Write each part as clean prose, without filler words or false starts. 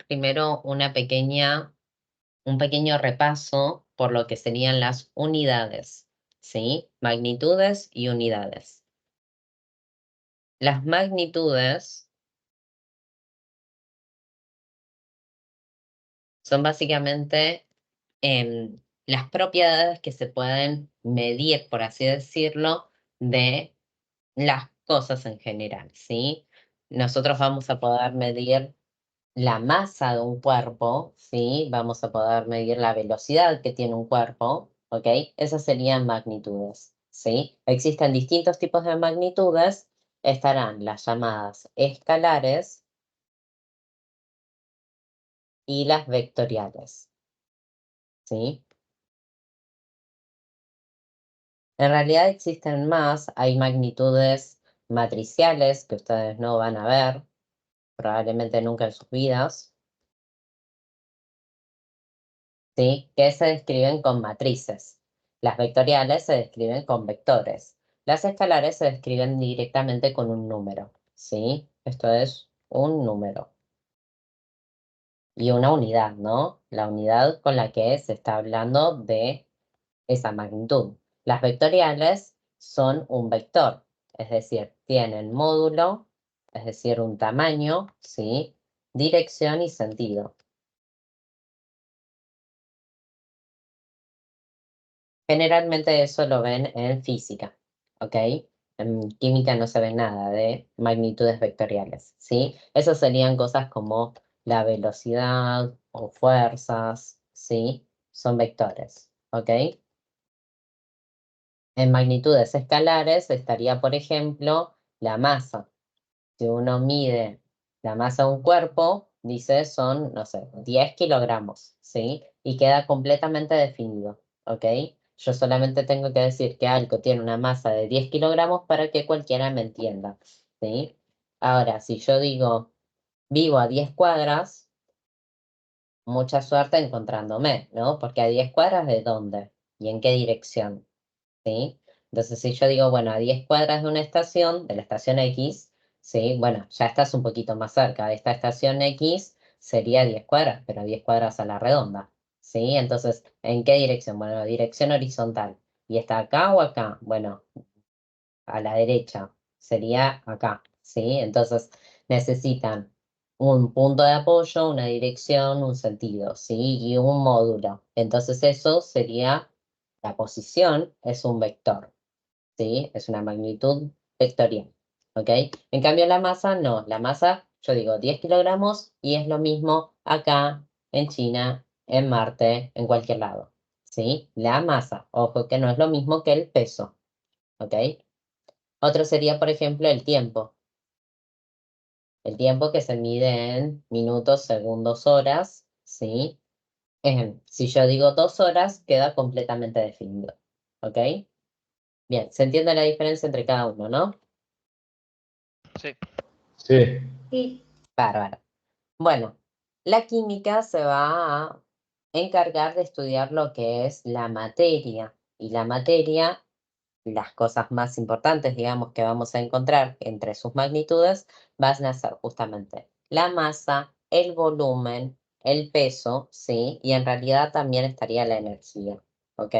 primero un pequeño repaso por lo que serían las unidades, ¿sí? Magnitudes y unidades. Las magnitudes son básicamente las propiedades que se pueden medir, por así decirlo, de las cosas en general, ¿sí? Nosotros vamos a poder medir la masa de un cuerpo, ¿sí? Vamos a poder medir la velocidad que tiene un cuerpo, ¿ok? Esas serían magnitudes, ¿sí? Existen distintos tipos de magnitudes, estarán las llamadas escalares y las vectoriales, ¿sí? En realidad existen más, hay magnitudes matriciales que ustedes no van a ver, probablemente nunca en sus vidas, ¿sí? Que se describen con matrices. Las vectoriales se describen con vectores. Las escalares se describen directamente con un número, ¿sí? Esto es un número. Y una unidad, ¿no? La unidad con la que se está hablando de esa magnitud. Las vectoriales son un vector, es decir, tienen módulo, es decir, un tamaño, ¿sí? Dirección y sentido. Generalmente eso lo ven en física, ¿ok? En química no se ve nada de magnitudes vectoriales, ¿sí? Esas serían cosas como la velocidad o fuerzas, ¿sí? Son vectores, ¿ok? En magnitudes escalares estaría, por ejemplo, la masa. Si uno mide la masa de un cuerpo, dice son, no sé, 10 kilogramos, ¿sí? Y queda completamente definido, ¿ok? Yo solamente tengo que decir que algo tiene una masa de 10 kilogramos para que cualquiera me entienda, ¿sí? Ahora, si yo digo, vivo a 10 cuadras, mucha suerte encontrándome, ¿no? Porque a 10 cuadras, ¿de dónde? ¿Y en qué dirección? ¿Sí? Entonces, si yo digo, bueno, a 10 cuadras de una estación, de la estación X, ¿sí? Bueno, ya estás un poquito más cerca de esta estación X, sería 10 cuadras, pero 10 cuadras a la redonda, ¿sí? Entonces, ¿en qué dirección? Bueno, dirección horizontal. ¿Y está acá o acá? Bueno, a la derecha, sería acá, ¿sí? Entonces, necesitan un punto de apoyo, una dirección, un sentido, ¿sí? Y un módulo. Entonces, eso sería, la posición es un vector. ¿Sí? Es una magnitud vectorial, ¿ok? En cambio la masa no, la masa, yo digo 10 kilogramos y es lo mismo acá, en China, en Marte, en cualquier lado, ¿sí? La masa, ojo que no es lo mismo que el peso, ¿ok? Otro sería, por ejemplo, el tiempo que se mide en minutos, segundos, horas, ¿sí? Si yo digo 2 horas, queda completamente definido, ¿ok? Bien, se entiende la diferencia entre cada uno, ¿no? Sí. Sí. Sí. Bárbaro. Bueno, la química se va a encargar de estudiar lo que es la materia. Y la materia, las cosas más importantes, digamos, que vamos a encontrar entre sus magnitudes, van a ser justamente la masa, el volumen, el peso, ¿sí? Y en realidad también estaría la energía, ¿ok?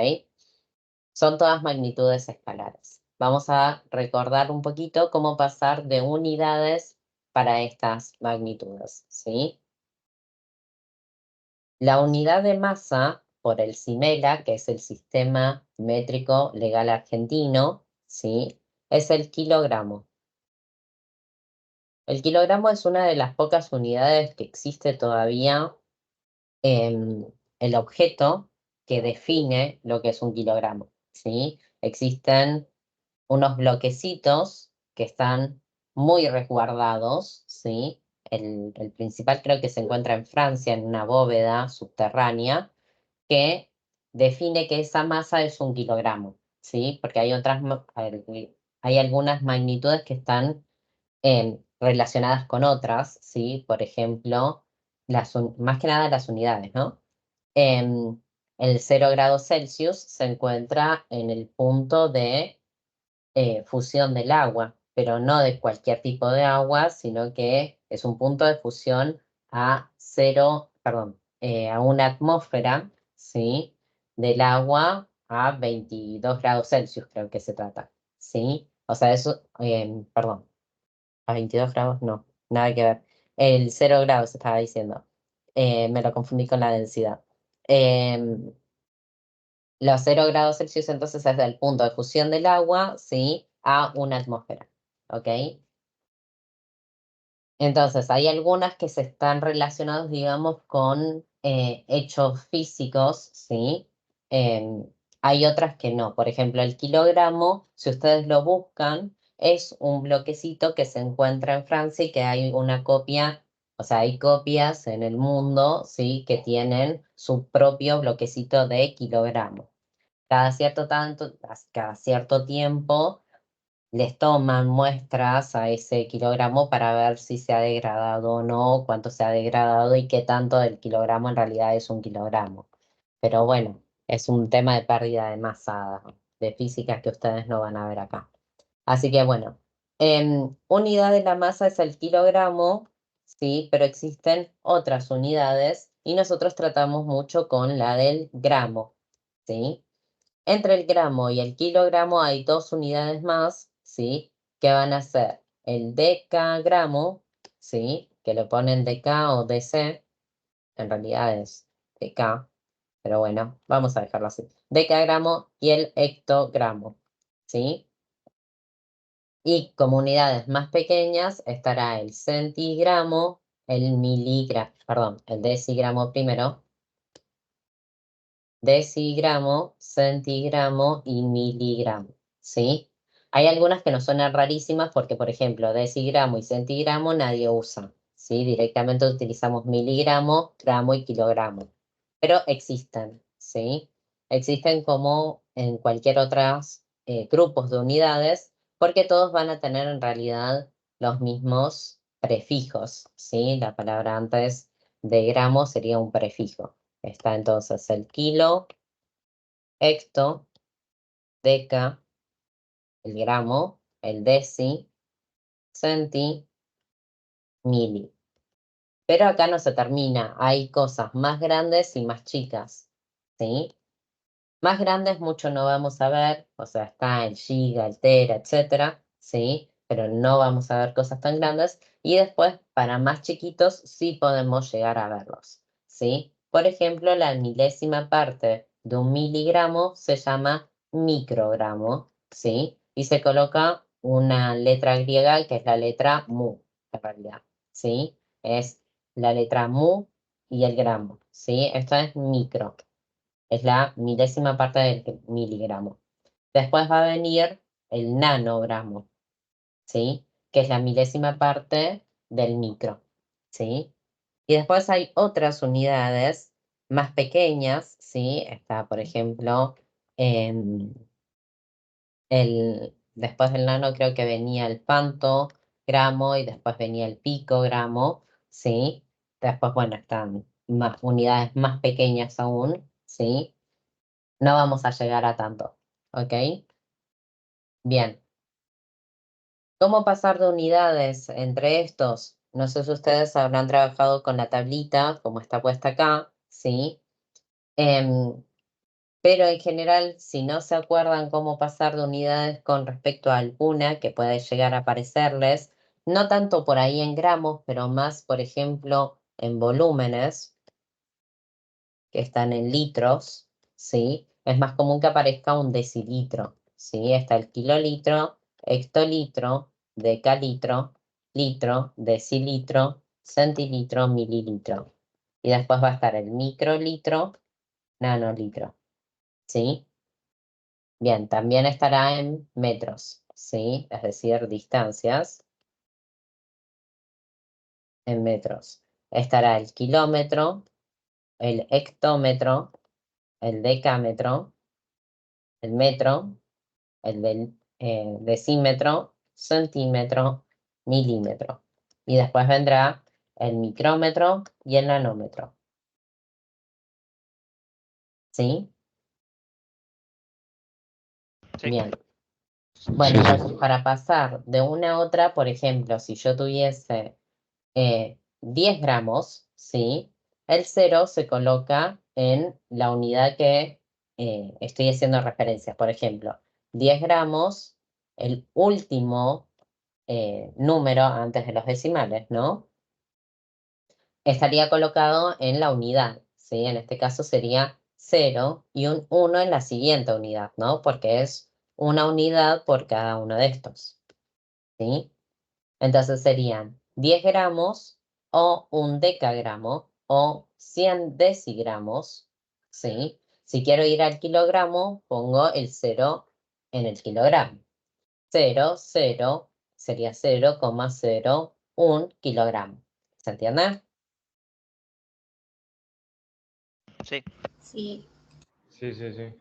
Son todas magnitudes escalares. Vamos a recordar un poquito cómo pasar de unidades para estas magnitudes, ¿sí? La unidad de masa por el SIMELA, que es el Sistema Métrico Legal Argentino, ¿sí? Es el kilogramo. El kilogramo es una de las pocas unidades que existe todavía en el objeto que define lo que es un kilogramo, ¿sí? Existen unos bloquecitos que están muy resguardados, ¿sí? El principal creo que se encuentra en Francia, en una bóveda subterránea, que define que esa masa es un kilogramo, ¿sí? Porque hay hay algunas magnitudes que están relacionadas con otras, ¿sí? Por ejemplo, más que nada las unidades, ¿no? El 0 grados Celsius se encuentra en el punto de fusión del agua, pero no de cualquier tipo de agua, sino que es un punto de fusión a a una atmósfera, ¿sí? Del agua a 22 grados Celsius, creo que se trata, ¿sí? O sea, eso, perdón, a 22 grados no, nada que ver. El 0 grados estaba diciendo. Me lo confundí con la densidad. Los 0 grados Celsius entonces es el punto de fusión del agua, ¿sí? A una atmósfera, ¿ok? Entonces, hay algunas que se están relacionadas, digamos, con hechos físicos, ¿sí? Hay otras que no. Por ejemplo, el kilogramo, si ustedes lo buscan, es un bloquecito que se encuentra en Francia y que hay una copia, o sea, hay copias en el mundo, ¿sí? Que tienen su propio bloquecito de kilogramo. Cada cierto tiempo les toman muestras a ese kilogramo para ver si se ha degradado o no, cuánto se ha degradado y qué tanto del kilogramo en realidad es un kilogramo. Pero bueno, es un tema de pérdida de masa de física que ustedes no van a ver acá. Así que bueno, unidad de la masa es el kilogramo, sí, pero existen otras unidades y nosotros tratamos mucho con la del gramo, ¿sí? Entre el gramo y el kilogramo hay dos unidades más, ¿sí? Que van a ser el decagramo, ¿sí? Que lo ponen dk o dc, en realidad es dk, pero bueno, vamos a dejarlo así. Decagramo y el hectogramo, ¿sí? Y como unidades más pequeñas estará el centigramo, el miligramo, perdón, el decigramo primero, decigramo, centigramo y miligramo, ¿sí? Hay algunas que nos suenan rarísimas porque, por ejemplo, decigramo y centigramo nadie usa, ¿sí? Directamente utilizamos miligramo, gramo y kilogramo. Pero existen, ¿sí? Existen como en cualquier otros grupos de unidades porque todos van a tener en realidad los mismos prefijos, ¿sí? La palabra antes de gramo sería un prefijo. Está entonces el kilo, hecto, deca, el gramo, el deci, centi, mili. Pero acá no se termina, hay cosas más grandes y más chicas, ¿sí? Más grandes mucho no vamos a ver, o sea, está el giga, el tera, etcétera, ¿sí? Pero no vamos a ver cosas tan grandes. Y después, para más chiquitos, sí podemos llegar a verlos, ¿sí? Por ejemplo, la milésima parte de un miligramo se llama microgramo, ¿sí? Y se coloca una letra griega que es la letra mu, en realidad, ¿sí? Es la letra mu y el gramo, ¿sí? Esto es micro. Es la milésima parte del miligramo. Después va a venir el nanogramo, ¿sí? Que es la milésima parte del micro, ¿sí? Y después hay otras unidades más pequeñas, ¿sí? Está, por ejemplo, después del nano creo que venía el pantogramo y después venía el picogramo, ¿sí? Después, bueno, están más unidades más pequeñas aún, ¿sí? No vamos a llegar a tanto, ¿ok? Bien. ¿Cómo pasar de unidades entre estos? No sé si ustedes habrán trabajado con la tablita, como está puesta acá, ¿sí? Pero en general, si no se acuerdan cómo pasar de unidades con respecto a alguna que puede llegar a aparecerles, no tanto por ahí en gramos, pero más, por ejemplo, en volúmenes, que están en litros, ¿sí? Es más común que aparezca un decilitro, ¿sí? Está el kilolitro, hectolitro, decalitro, litro, decilitro, centilitro, mililitro. Y después va a estar el microlitro, nanolitro, ¿sí? Bien, también estará en metros, ¿sí? Es decir, distancias en metros. Estará el kilómetro, el hectómetro, el decámetro, el metro, el del decímetro, centímetro, milímetro. Y después vendrá el micrómetro y el nanómetro. ¿Sí? Sí. Bien. Bueno, entonces para pasar de una a otra, por ejemplo, si yo tuviese 10 gramos, ¿sí? El 0 se coloca en la unidad que estoy haciendo referencia. Por ejemplo, 10 gramos, el último número antes de los decimales, ¿no? Estaría colocado en la unidad, ¿sí? En este caso sería 0 y un 1 en la siguiente unidad, ¿no? Porque es una unidad por cada uno de estos, ¿sí? Entonces serían 10 gramos o un decagramo o 100 decigramos, ¿sí? Si quiero ir al kilogramo, pongo el 0 en el kilogramo. 0, 0 sería 0,01 kilogramo. ¿Se entiende? Sí. Sí. Sí, sí, sí.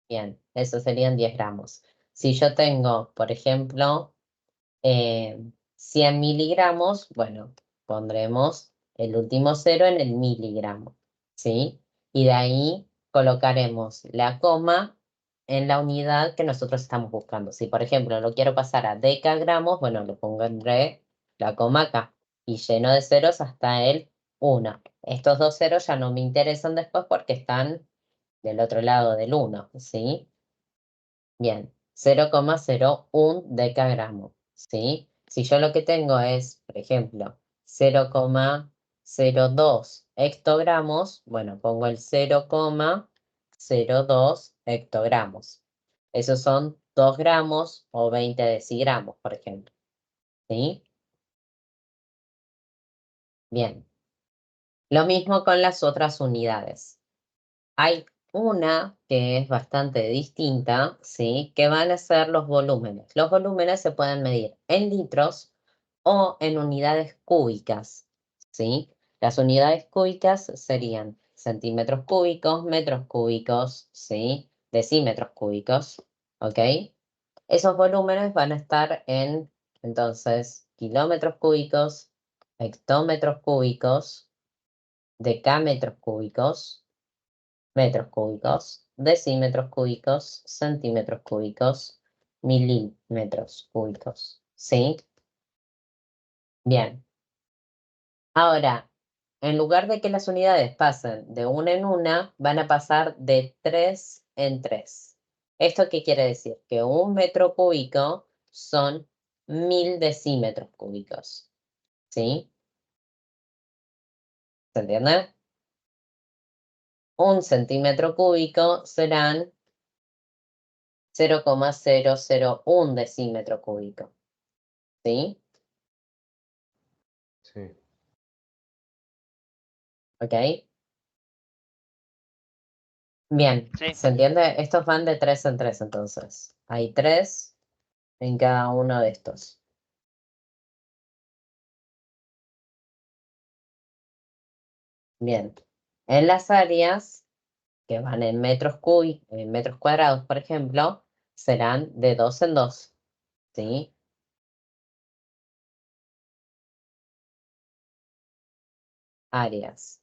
Bien, eso serían 10 gramos. Si yo tengo, por ejemplo, 100 miligramos, bueno, pondremos el último 0 en el miligramo, ¿sí? Y de ahí colocaremos la coma en la unidad que nosotros estamos buscando. Si, por ejemplo, lo quiero pasar a decagramos, bueno, le pondré la coma acá y lleno de ceros hasta el 1. Estos dos ceros ya no me interesan después porque están del otro lado del 1, ¿sí? Bien, 0,01 decagramo, ¿sí? Si yo lo que tengo es, por ejemplo, 0,02 hectogramos, bueno, pongo el 0,02 hectogramos. Esos son 2 gramos o 20 decigramos, por ejemplo, ¿sí? Bien. Lo mismo con las otras unidades. Hay una que es bastante distinta, ¿sí? Que van a ser los volúmenes. Los volúmenes se pueden medir en litros o en unidades cúbicas, ¿sí? Las unidades cúbicas serían centímetros cúbicos, metros cúbicos, ¿sí? Decímetros cúbicos, ¿ok? Esos volúmenes van a estar en, entonces, kilómetros cúbicos, hectómetros cúbicos, decámetros cúbicos, metros cúbicos, decímetros cúbicos, centímetros cúbicos, milímetros cúbicos, ¿sí? Bien. Ahora, en lugar de que las unidades pasen de una en una, van a pasar de 3 en 3. ¿Esto qué quiere decir? Que un metro cúbico son 1000 decímetros cúbicos, ¿sí? ¿Se entiende? Un centímetro cúbico serán 0,001 decímetro cúbico, ¿sí? Sí. ¿Ok? Bien, Sí. ¿se entiende? Estos van de 3 en 3 entonces. Hay 3 en cada uno de estos. Bien. En las áreas que van en metros cúbicos, en metros cuadrados, por ejemplo, serán de 2 en 2, ¿sí? Áreas,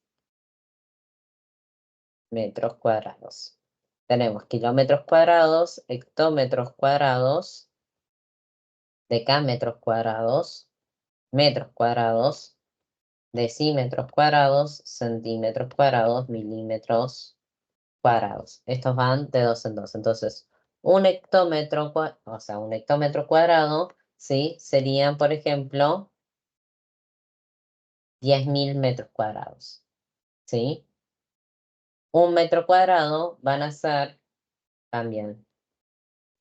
metros cuadrados. Tenemos kilómetros cuadrados, hectómetros cuadrados, decámetros cuadrados, metros cuadrados, decímetros cuadrados, centímetros cuadrados, milímetros cuadrados. Estos van de 2 en 2. Entonces, un hectómetro, o sea, un hectómetro cuadrado, ¿sí? Serían, por ejemplo, 10.000 metros cuadrados, ¿sí? Un metro cuadrado van a ser también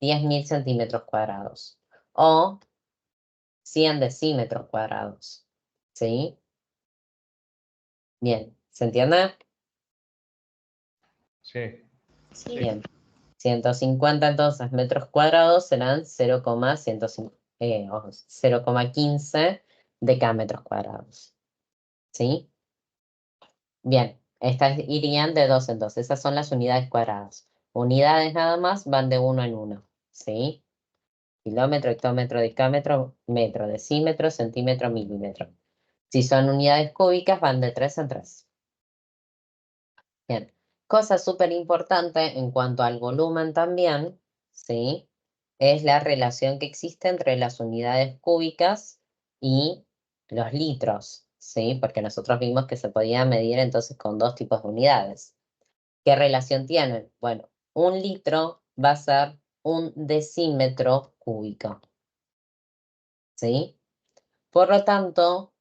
10.000 centímetros cuadrados o 100 decímetros cuadrados, ¿sí? Bien, ¿se entiende? Sí. Sí. Bien. 150 entonces metros cuadrados serán 0,15 decámetros cuadrados, ¿sí? Bien, estas irían de 2 en 2. Esas son las unidades cuadradas. Unidades nada más van de 1 en 1, ¿sí? Kilómetro, hectómetro, decámetro, metro, decímetro, centímetro, milímetro. Si son unidades cúbicas van de 3 en 3. Bien, cosa súper importante en cuanto al volumen también, ¿sí? Es la relación que existe entre las unidades cúbicas y los litros, ¿sí? Porque nosotros vimos que se podía medir entonces con dos tipos de unidades. ¿Qué relación tienen? Bueno, un litro va a ser un decímetro cúbico, ¿sí? Por lo tanto,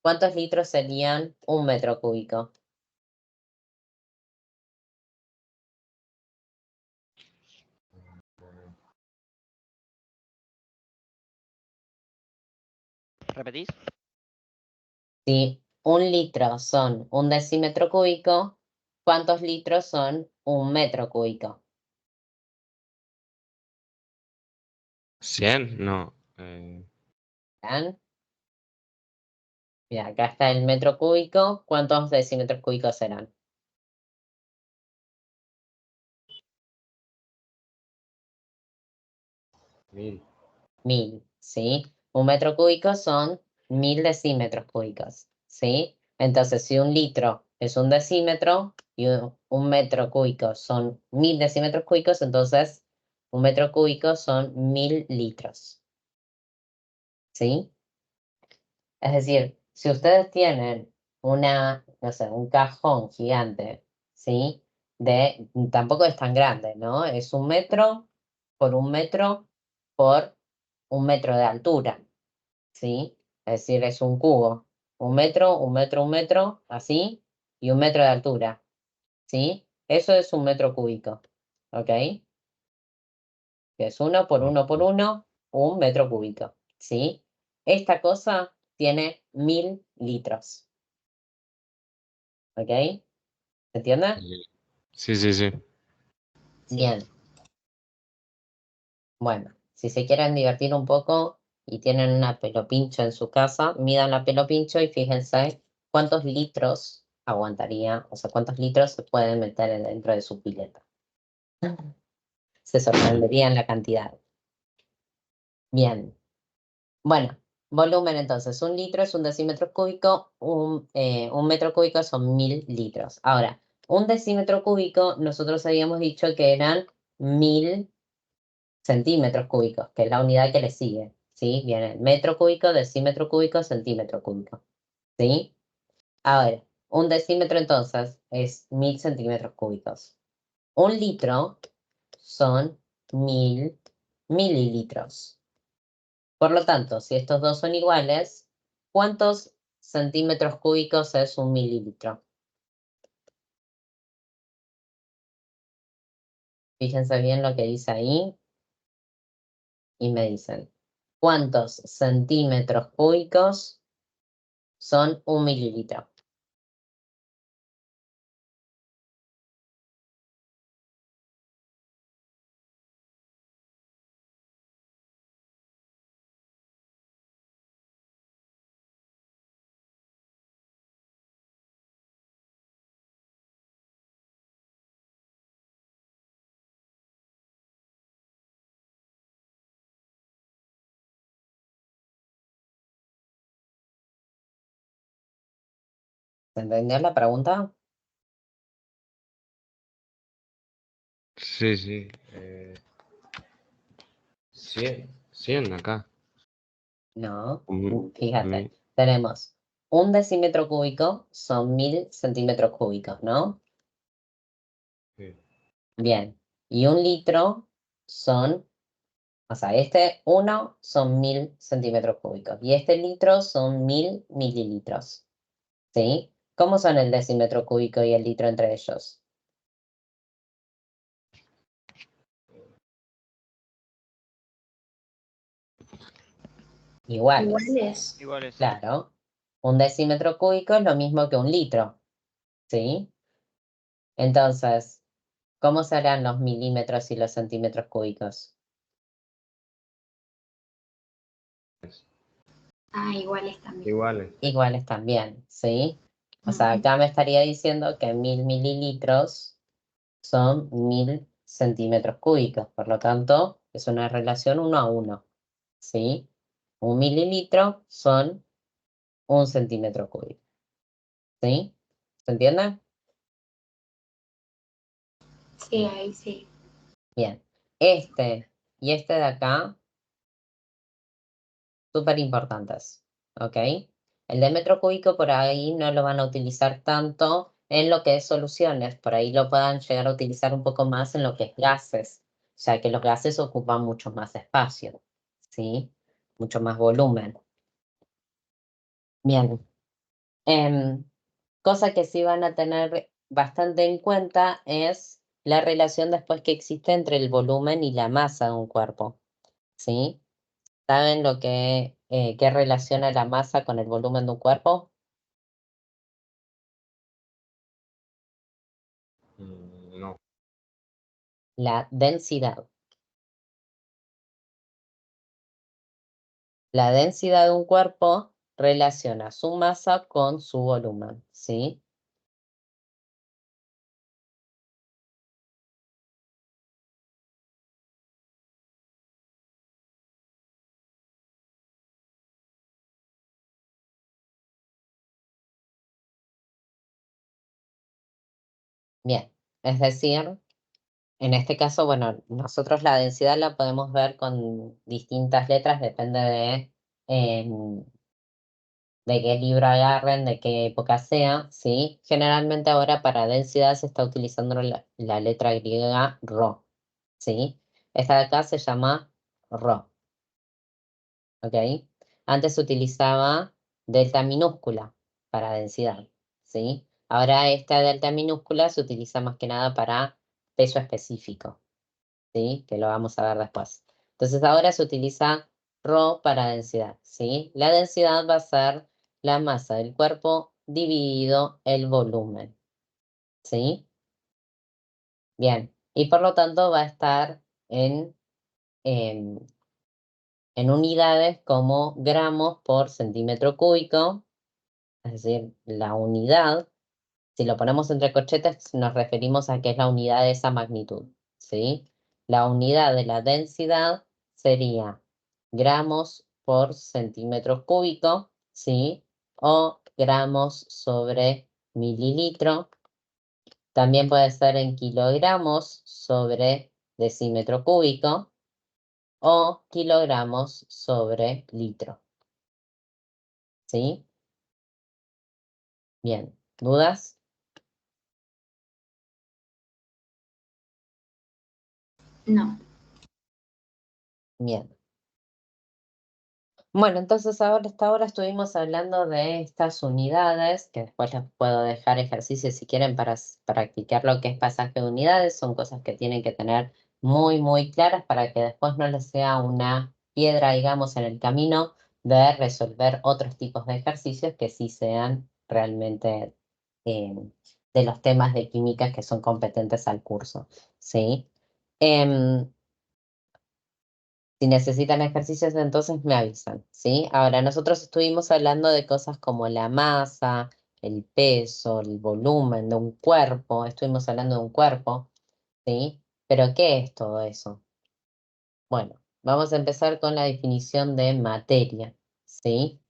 ¿cuántos litros serían un metro cúbico? ¿Repetís? Si un litro son un decímetro cúbico, ¿cuántos litros son un metro cúbico? 100, no. ¿Bien? Mira, acá está el metro cúbico. ¿Cuántos decímetros cúbicos serán? 1000. 1000, ¿sí? Un metro cúbico son 1000 decímetros cúbicos, ¿sí? Entonces, si un litro es un decímetro y un metro cúbico son 1000 decímetros cúbicos, entonces un metro cúbico son 1000 litros, ¿sí? Es decir, si ustedes tienen no sé, un cajón gigante, ¿sí? Tampoco es tan grande, ¿no? Es un metro por un metro por un metro de altura, ¿sí? Es decir, es un cubo. Un metro, un metro, un metro, así, y un metro de altura, ¿sí? Eso es un metro cúbico, ¿ok? Que es uno por uno por uno, un metro cúbico, ¿sí? Esta cosa tiene 1000 litros, ¿ok? ¿Se entiende? Sí, sí, sí. Bien. Bueno, si se quieren divertir un poco y tienen una pelopincho en su casa, midan la pelopincho y fíjense cuántos litros aguantaría, o sea, cuántos litros se pueden meter dentro de su pileta. Se sorprenderían la cantidad. Bien. Bueno, volumen entonces. Un litro es un decímetro cúbico, un metro cúbico son 1000 litros. Ahora, un decímetro cúbico, nosotros habíamos dicho que eran 1000 centímetros cúbicos, que es la unidad que le sigue, ¿sí? Viene metro cúbico, decímetro cúbico, centímetro cúbico, ¿sí? Ahora, un decímetro entonces es 1000 centímetros cúbicos. Un litro son 1000 mililitros. Por lo tanto, si estos dos son iguales, ¿cuántos centímetros cúbicos es un mililitro? Fíjense bien lo que dice ahí y me dicen, ¿cuántos centímetros cúbicos son un mililitro? ¿Se entendió la pregunta? Sí, sí. 100 acá. No, Un- fíjate, mi- tenemos un decímetro cúbico son 1000 centímetros cúbicos, ¿no? sí. Bien, y un litro son, o sea, este uno son 1000 centímetros cúbicos y este litro son 1000 mililitros, ¿sí? ¿Cómo son el decímetro cúbico y el litro entre ellos? Iguales, Iguales. Iguales. claro. Un decímetro cúbico es lo mismo que un litro, ¿sí? Entonces, ¿cómo serán los milímetros y los centímetros cúbicos? Ah, iguales también. Iguales. Iguales también, ¿sí? O sea, acá me estaría diciendo que 1000 mililitros son 1000 centímetros cúbicos, por lo tanto, es una relación 1 a 1, ¿sí? Un mililitro son un centímetro cúbico, ¿sí? ¿Se entiende? Sí, ahí sí. Bien. Este y este de acá, súper importantes, ¿ok? El de metro cúbico por ahí no lo van a utilizar tanto en lo que es soluciones, por ahí lo puedan llegar a utilizar un poco más en lo que es gases, ya que los gases ocupan mucho más espacio, ¿sí? Mucho más volumen. Bien. Cosa que sí van a tener bastante en cuenta es la relación después que existe entre el volumen y la masa de un cuerpo, ¿sí? ¿Saben qué relaciona la masa con el volumen de un cuerpo? No. La densidad. La densidad de un cuerpo relaciona su masa con su volumen, ¿sí? Bien, es decir, en este caso, bueno, nosotros la densidad la podemos ver con distintas letras, depende de qué libro agarren, de qué época sea, ¿sí? Generalmente ahora para densidad se está utilizando la letra griega Rho, ¿sí? Esta de acá se llama Rho, ¿ok? Antes se utilizaba delta minúscula para densidad, ¿sí? Ahora esta delta minúscula se utiliza más que nada para peso específico, ¿sí? Que lo vamos a ver después. Entonces ahora se utiliza Rho para densidad, ¿sí? La densidad va a ser la masa del cuerpo dividido el volumen, ¿sí? Bien, y por lo tanto va a estar en, en unidades como gramos por centímetro cúbico, es decir, la unidad. Si lo ponemos entre corchetes, nos referimos a que es la unidad de esa magnitud, ¿sí? La unidad de la densidad sería gramos por centímetro cúbico, ¿sí? O gramos sobre mililitro. También puede ser en kilogramos sobre decímetro cúbico o kilogramos sobre litro, ¿sí? Bien, ¿dudas? No. Bien. Bueno, entonces hasta ahora estuvimos hablando de estas unidades, que después les puedo dejar ejercicios si quieren para practicar lo que es pasaje de unidades. Son cosas que tienen que tener muy, muy claras para que después no les sea una piedra, digamos, en el camino de resolver otros tipos de ejercicios que sí sean realmente eh, de los temas de química que son competentes al curso, ¿sí? Si necesitan ejercicios, entonces me avisan, ¿sí? Ahora, nosotros estuvimos hablando de cosas como la masa, el peso, el volumen de un cuerpo, estuvimos hablando de un cuerpo, ¿sí? Pero, ¿qué es todo eso? Bueno, vamos a empezar con la definición de materia, ¿sí?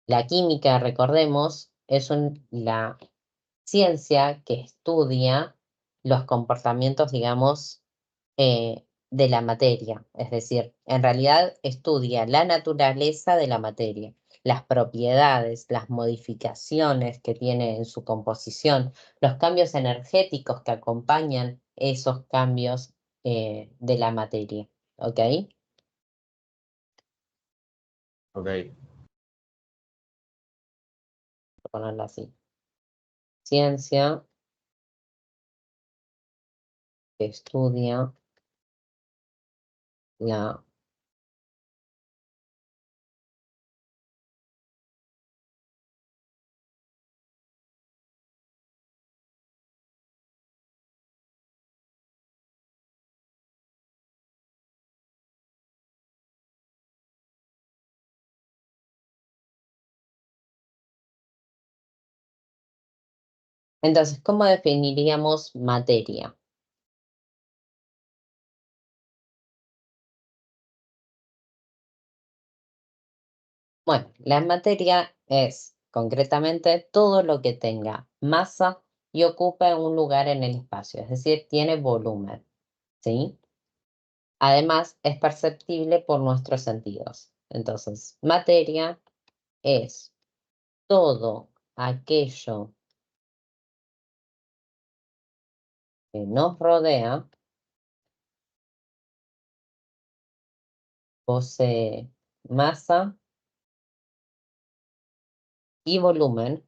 La química, recordemos, es la ciencia que estudia los comportamientos, digamos, de la materia. Es decir, en realidad estudia la naturaleza de la materia, las propiedades, las modificaciones que tiene en su composición, los cambios energéticos que acompañan esos cambios de la materia. ¿Ok? Ok. Voy a ponerlo así. Ciencia que estudia la Entonces, ¿cómo definiríamos materia? Bueno, la materia es concretamente todo lo que tenga masa y ocupe un lugar en el espacio, es decir, tiene volumen, ¿sí? Además, es perceptible por nuestros sentidos. Entonces, materia es todo aquello que nos rodea posee masa y volumen,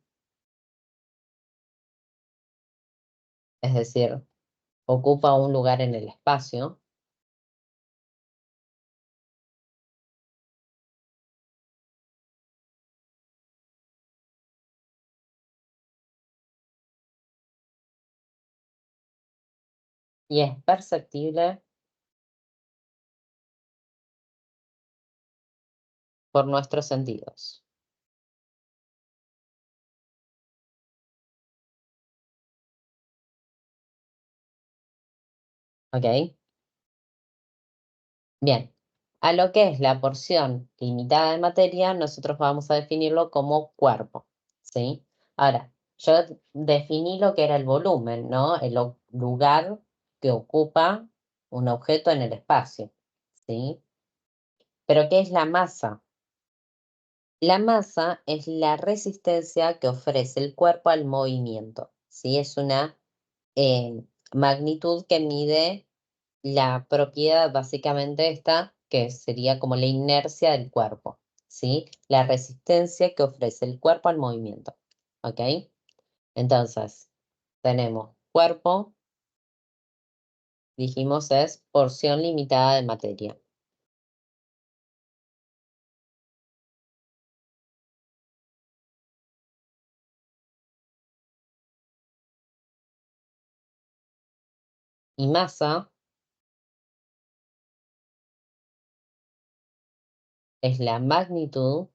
es decir, ocupa un lugar en el espacio, y es perceptible por nuestros sentidos. ¿Ok? Bien, a lo que es la porción limitada de materia, nosotros vamos a definirlo como cuerpo, ¿sí? Ahora, yo definí lo que era el volumen, ¿no? El lugar que ocupa un objeto en el espacio, ¿sí? Pero ¿qué es la masa? La masa es la resistencia que ofrece el cuerpo al movimiento, ¿sí? Es una magnitud que mide la propiedad básicamente esta, que sería como la inercia del cuerpo, ¿sí? La resistencia que ofrece el cuerpo al movimiento, ¿ok? Entonces, tenemos cuerpo, dijimos es porción limitada de materia. Y masa es la magnitud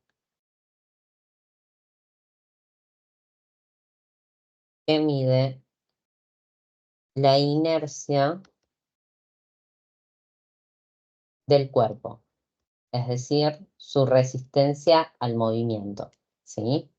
que mide la inercia del cuerpo, es decir, su resistencia al movimiento, ¿sí?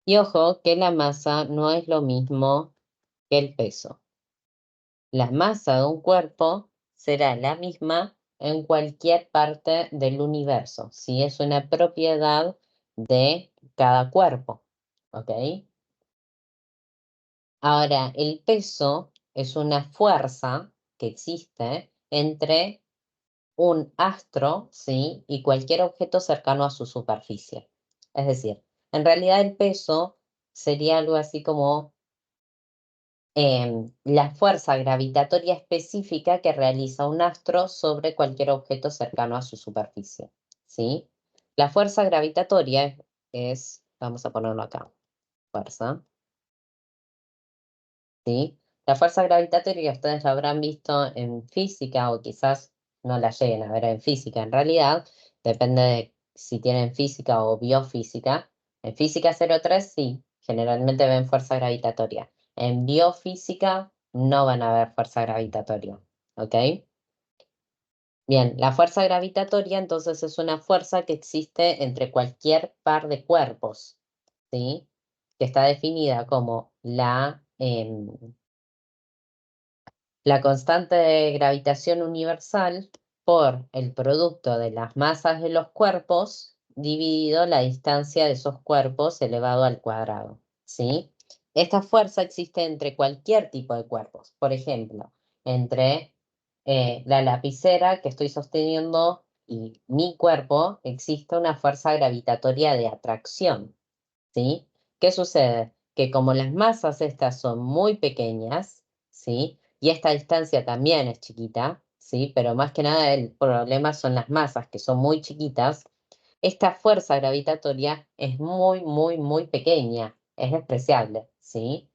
Y ojo que la masa no es lo mismo que el peso. La masa de un cuerpo será la misma en cualquier parte del universo, si es una propiedad de cada cuerpo, ¿ok? Ahora, el peso es una fuerza que existe entre un astro, ¿sí? Y cualquier objeto cercano a su superficie. Es decir, en realidad el peso sería algo así como la fuerza gravitatoria específica que realiza un astro sobre cualquier objeto cercano a su superficie, ¿sí? La fuerza gravitatoria es, vamos a ponerlo acá, fuerza, ¿sí? La fuerza gravitatoria ustedes la habrán visto en física o quizás no la lleguen a ver en física en realidad, depende de si tienen física o biofísica. En física 03 sí, generalmente ven fuerza gravitatoria. En biofísica no van a ver fuerza gravitatoria, ¿ok? Bien, la fuerza gravitatoria entonces es una fuerza que existe entre cualquier par de cuerpos, ¿sí? Que está definida como la constante de gravitación universal por el producto de las masas de los cuerpos dividido la distancia de esos cuerpos elevado al cuadrado, ¿sí? Esta fuerza existe entre cualquier tipo de cuerpos. Por ejemplo, entre la lapicera que estoy sosteniendo y mi cuerpo existe una fuerza gravitatoria de atracción, ¿sí? ¿Qué sucede? Que como las masas estas son muy pequeñas, ¿sí? Y esta distancia también es chiquita, ¿sí? Pero más que nada el problema son las masas que son muy chiquitas. Esta fuerza gravitatoria es muy, muy, muy pequeña, es despreciable, ¿sí?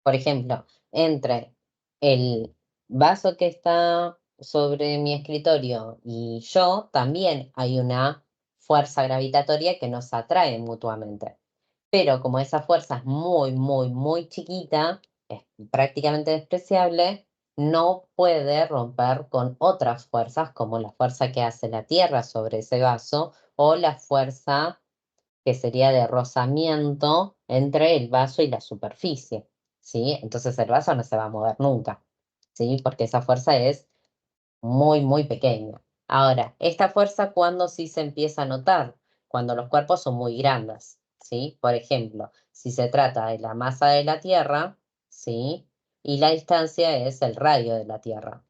Por ejemplo, entre el vaso que está sobre mi escritorio y yo, también hay una fuerza gravitatoria que nos atrae mutuamente. Pero como esa fuerza es muy, muy, muy chiquita, es prácticamente despreciable, no puede romper con otras fuerzas, como la fuerza que hace la Tierra sobre ese vaso o la fuerza que sería de rozamiento entre el vaso y la superficie, ¿sí? Entonces el vaso no se va a mover nunca, ¿sí? Porque esa fuerza es muy, muy pequeña. Ahora, esta fuerza, ¿cuándo sí se empieza a notar? Cuando los cuerpos son muy grandes, ¿sí? Por ejemplo, si se trata de la masa de la Tierra, ¿sí? Y la distancia es el radio de la Tierra.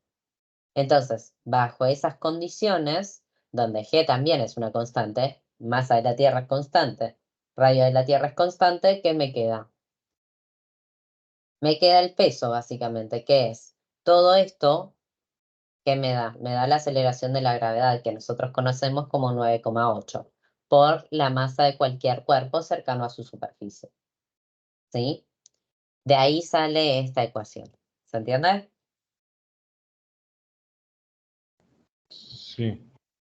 Entonces, bajo esas condiciones, donde G también es una constante, masa de la Tierra es constante, radio de la Tierra es constante, ¿qué me queda? Me queda el peso, básicamente, que es todo esto. ¿Qué me da? Me da la aceleración de la gravedad que nosotros conocemos como 9,8 por la masa de cualquier cuerpo cercano a su superficie. ¿Sí? De ahí sale esta ecuación. ¿Se entiende? Sí.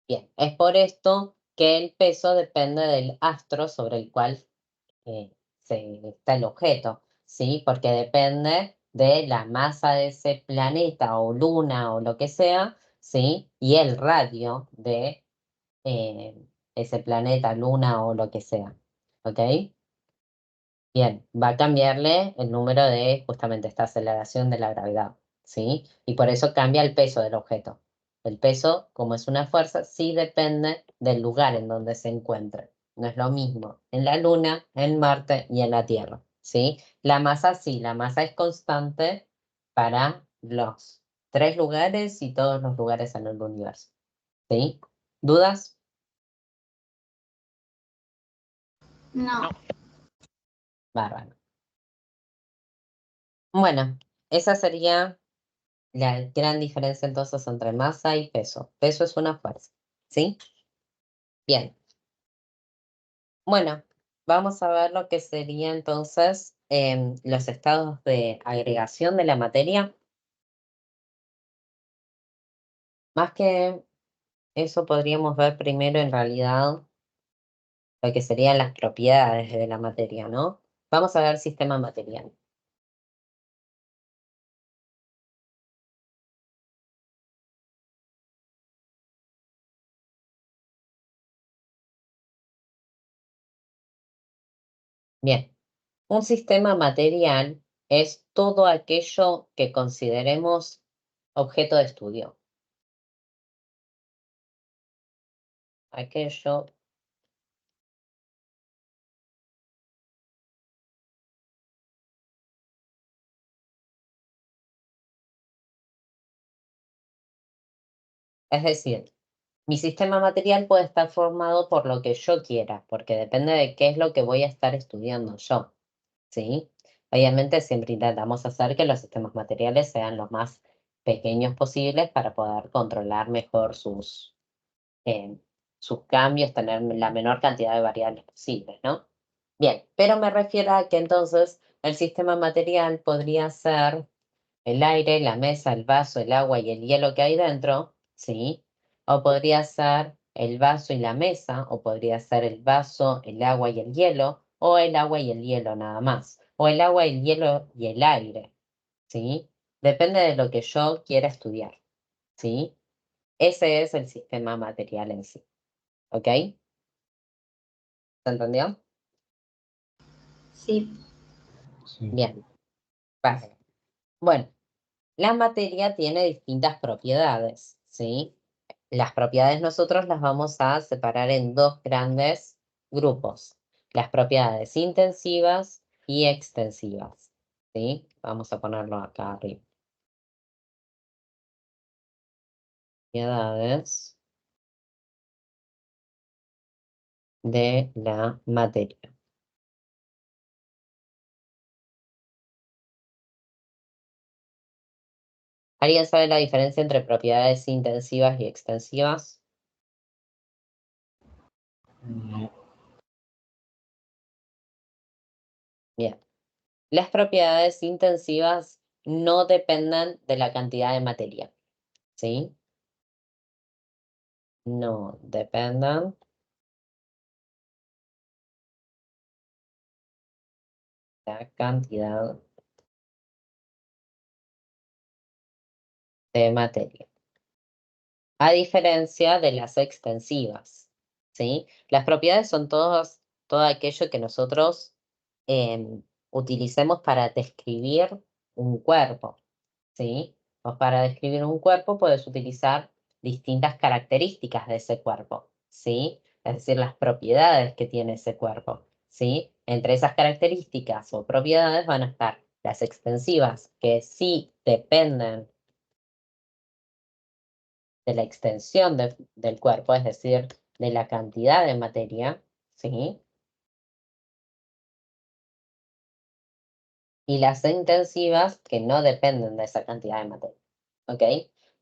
Bien, es por esto que el peso depende del astro sobre el cual está el objeto, ¿sí? Porque depende de la masa de ese planeta o luna o lo que sea, ¿sí? Y el radio de ese planeta, luna o lo que sea. ¿Ok? Bien, va a cambiarle el número de justamente esta aceleración de la gravedad, ¿sí? Y por eso cambia el peso del objeto. El peso, como es una fuerza, sí depende del lugar en donde se encuentre. No es lo mismo en la Luna, en Marte y en la Tierra, ¿sí? La masa sí, la masa es constante para los 3 lugares y todos los lugares en el universo, ¿sí? ¿Dudas? No. No. Bárbaro. Bueno, esa sería la gran diferencia entonces entre masa y peso. Peso es una fuerza, ¿sí? Bien. Bueno, vamos a ver lo que sería entonces los estados de agregación de la materia. Más que eso podríamos ver primero en realidad lo que serían las propiedades de la materia, ¿no? Vamos a ver sistema material. Bien, un sistema material es todo aquello que consideremos objeto de estudio. Aquello es decir, mi sistema material puede estar formado por lo que yo quiera, porque depende de qué es lo que voy a estar estudiando yo, ¿sí? Obviamente siempre intentamos hacer que los sistemas materiales sean los más pequeños posibles para poder controlar mejor eh, sus cambios, tener la menor cantidad de variables posibles, ¿no? Bien, pero me refiero a que entonces el sistema material podría ser el aire, la mesa, el vaso, el agua y el hielo que hay dentro, ¿sí? O podría ser el vaso y la mesa, o podría ser el vaso, el agua y el hielo, o el agua y el hielo nada más, o el agua, el hielo y el aire, ¿sí? Depende de lo que yo quiera estudiar, ¿sí? Ese es el sistema material en sí, ¿ok? ¿Se entendió? Sí. Sí. Bien, vale. Bueno, la materia tiene distintas propiedades, ¿sí? Las propiedades nosotros las vamos a separar en dos grandes grupos. Las propiedades intensivas y extensivas, ¿sí? Vamos a ponerlo acá arriba. Propiedades de la materia. ¿Alguien sabe la diferencia entre propiedades intensivas y extensivas? No. Bien. Las propiedades intensivas no dependen de la cantidad de materia, ¿sí? No dependen de la cantidad de materia. A diferencia de las extensivas, ¿sí? Las propiedades son todo aquello que nosotros utilicemos para describir un cuerpo, ¿sí? O para describir un cuerpo puedes utilizar distintas características de ese cuerpo, ¿sí? Es decir, las propiedades que tiene ese cuerpo, ¿sí? Entre esas características o propiedades van a estar las extensivas, que sí dependen de la extensión del cuerpo, es decir, de la cantidad de materia, ¿sí? Y las intensivas que no dependen de esa cantidad de materia, ¿ok?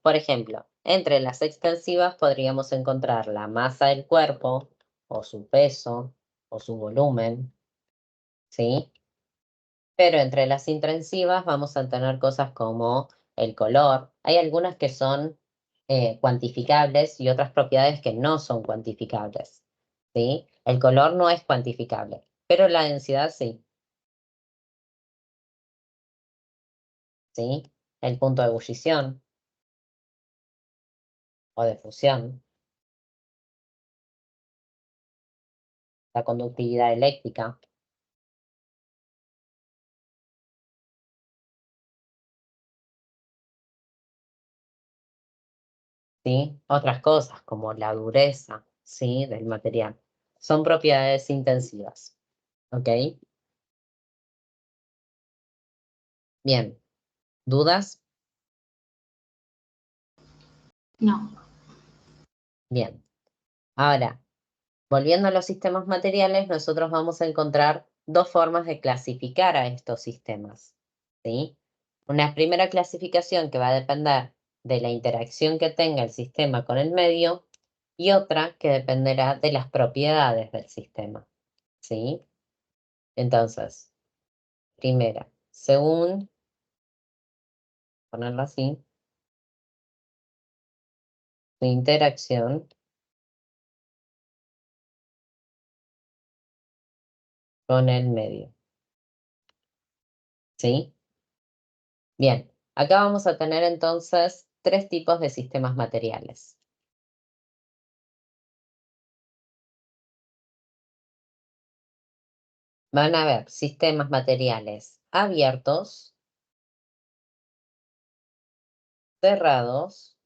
Por ejemplo, entre las extensivas podríamos encontrar la masa del cuerpo, o su peso, o su volumen, ¿sí? Pero entre las intensivas vamos a tener cosas como el color. Hay algunas que son cuantificables y otras propiedades que no son cuantificables, ¿sí? El color no es cuantificable, pero la densidad sí, ¿sí? El punto de ebullición o de fusión, la conductividad eléctrica, ¿sí? Otras cosas como la dureza, ¿sí? Del material. Son propiedades intensivas, ¿ok? Bien, ¿dudas? No. Bien. Ahora, volviendo a los sistemas materiales, nosotros vamos a encontrar dos formas de clasificar a estos sistemas, ¿sí? Una primera clasificación que va a depender de la interacción que tenga el sistema con el medio y otra que dependerá de las propiedades del sistema, ¿sí? Entonces, primera, según, ponerlo así, su interacción con el medio, ¿sí? Bien, acá vamos a tener entonces tres tipos de sistemas materiales. Van a haber sistemas materiales abiertos, cerrados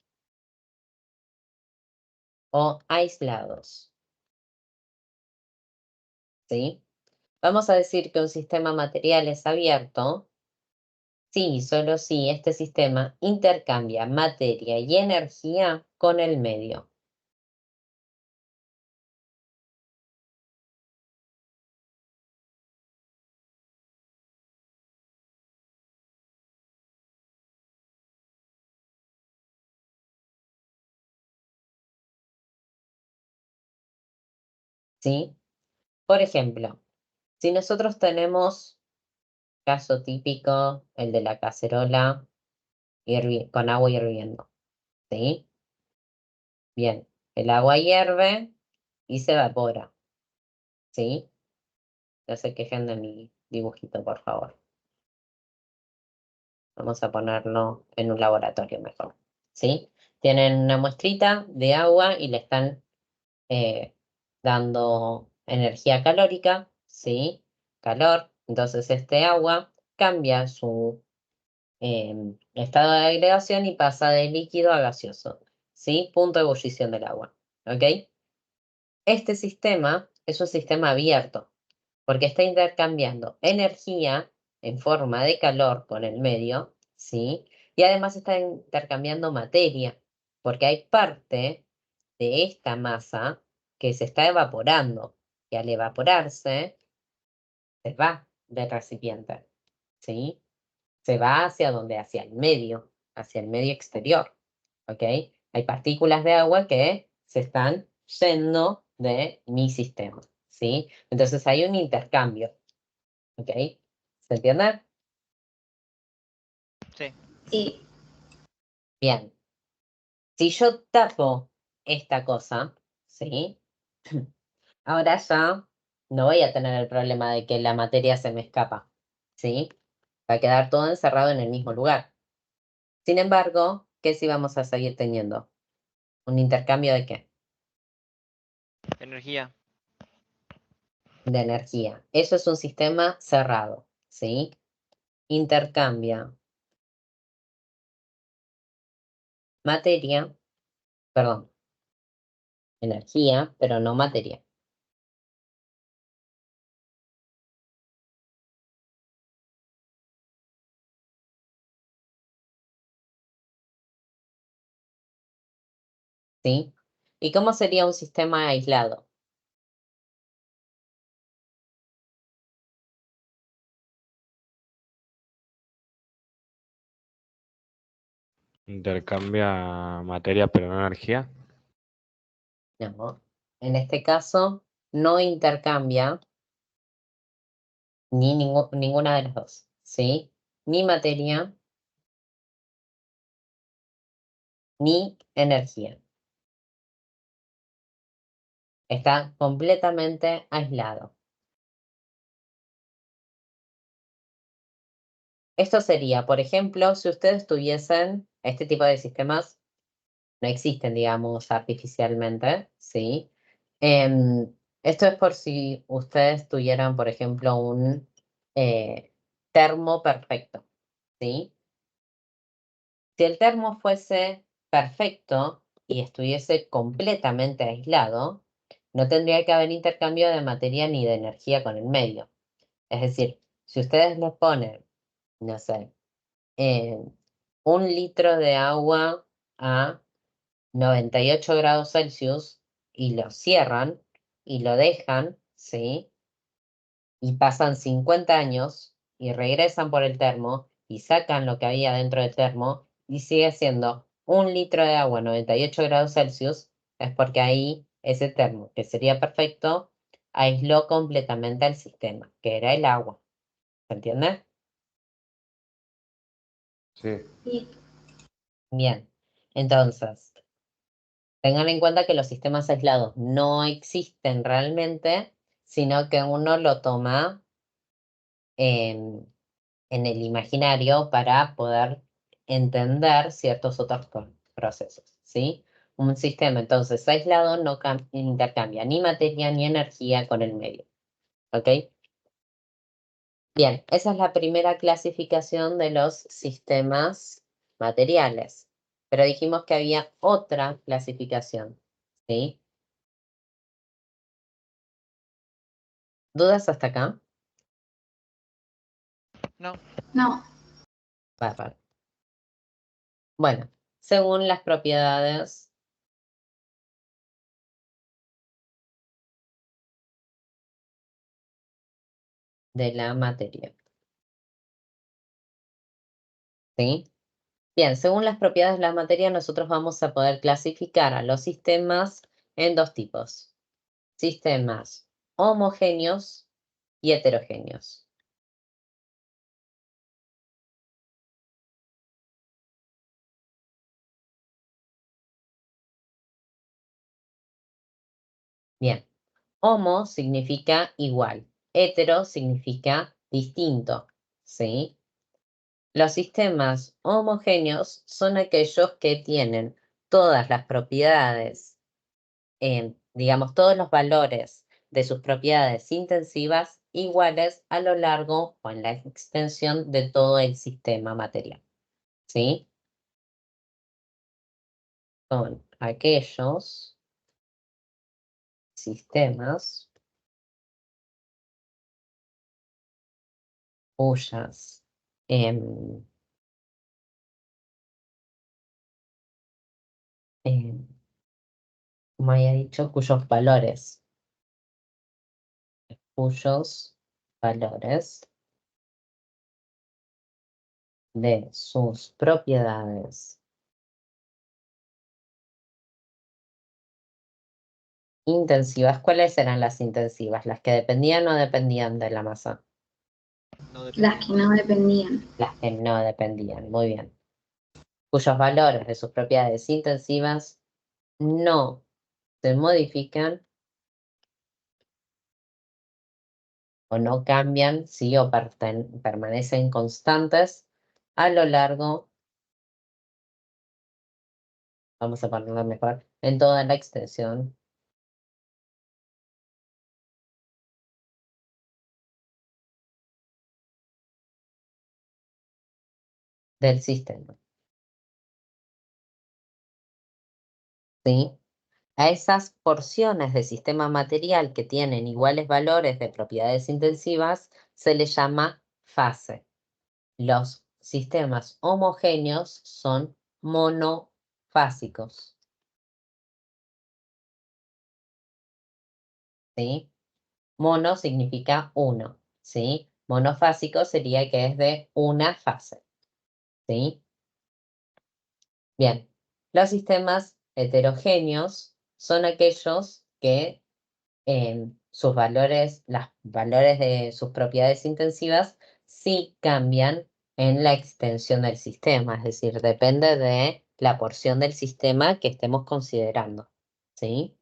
o aislados, ¿sí? Vamos a decir que un sistema material es abierto si, solo si este sistema intercambia materia y energía con el medio. ¿Sí? Por ejemplo, si nosotros tenemos, caso típico, el de la cacerola con agua hirviendo, ¿sí? Bien, el agua hierve y se evapora, ¿sí? No se quejen de mi dibujito, por favor. Vamos a ponerlo en un laboratorio mejor, ¿sí? Tienen una muestrita de agua y le están dando energía calórica, ¿sí? Calor. Entonces este agua cambia su estado de agregación y pasa de líquido a gaseoso, ¿sí? Punto de ebullición del agua, ¿ok? Este sistema es un sistema abierto porque está intercambiando energía en forma de calor con el medio, ¿sí? Y además está intercambiando materia, porque hay parte de esta masa que se está evaporando, y al evaporarse se va del recipiente, ¿sí? Se va hacia donde, hacia el medio exterior, ¿ok? Hay partículas de agua que se están yendo de mi sistema, ¿sí? Entonces hay un intercambio, ¿ok? ¿Se entiende? Sí. Sí. Bien. Si yo tapo esta cosa, ¿sí? Ahora ya no voy a tener el problema de que la materia se me escapa, ¿sí? Va a quedar todo encerrado en el mismo lugar. Sin embargo, ¿qué sí vamos a seguir teniendo? ¿Un intercambio de qué? Energía. De energía. Eso es un sistema cerrado, ¿sí? Intercambia materia, perdón, energía, pero no materia. ¿Sí? ¿Y cómo sería un sistema aislado? Intercambia materia pero no energía. No. En este caso, no intercambia ninguna de las dos, ¿sí? Ni materia, ni energía. Está completamente aislado. Esto sería, por ejemplo, si ustedes tuviesen este tipo de sistemas, no existen, digamos, artificialmente, ¿sí? Esto es por si ustedes tuvieran, por ejemplo, un termo perfecto, ¿sí? Si el termo fuese perfecto y estuviese completamente aislado, no tendría que haber intercambio de materia ni de energía con el medio. Es decir, si ustedes le ponen, no sé, 1 litro de agua a 98 grados Celsius y lo cierran y lo dejan, ¿sí? Y pasan 50 años y regresan por el termo y sacan lo que había dentro del termo y sigue siendo 1 litro de agua a 98 grados Celsius, es porque ahí ese termo, que sería perfecto, aisló completamente el sistema, que era el agua. ¿Se entiende? Sí. Sí. Bien. Entonces, tengan en cuenta que los sistemas aislados no existen realmente, sino que uno lo toma en el imaginario para poder entender ciertos otros procesos, ¿sí? Un sistema entonces aislado no intercambia ni materia ni energía con el medio, ¿ok? Bien, esa es la primera clasificación de los sistemas materiales, pero dijimos que había otra clasificación, ¿sí? ¿Dudas hasta acá? No. No. Bárbaro. Bueno, según las propiedades de la materia, ¿sí? Bien, según las propiedades de la materia, nosotros vamos a poder clasificar a los sistemas en dos tipos. Sistemas homogéneos y heterogéneos. Bien, homo significa igual, hetero significa distinto, ¿sí? Los sistemas homogéneos son aquellos que tienen todas las propiedades, digamos, todos los valores de sus propiedades intensivas iguales a lo largo o en la extensión de todo el sistema material, ¿sí? Son aquellos sistemas cuyas, como había dicho, cuyos valores de sus propiedades intensivas. ¿Cuáles eran las intensivas? ¿Las que dependían o dependían de la masa? No Las que no dependían. Las que no dependían, muy bien. Cuyos valores de sus propiedades intensivas no se modifican o no cambian, sí, o permanecen constantes a lo largo vamos a ponerlo mejor, en toda la extensión del sistema. ¿Sí? A esas porciones de sistema material que tienen iguales valores de propiedades intensivas se les llama fase. Los sistemas homogéneos son monofásicos. ¿Sí? Mono significa uno. ¿Sí? Monofásico sería que es de una fase. ¿Sí? Bien. Los sistemas heterogéneos son aquellos que sus valores, los valores de sus propiedades intensivas sí cambian en la extensión del sistema, es decir, depende de la porción del sistema que estemos considerando, ¿sí?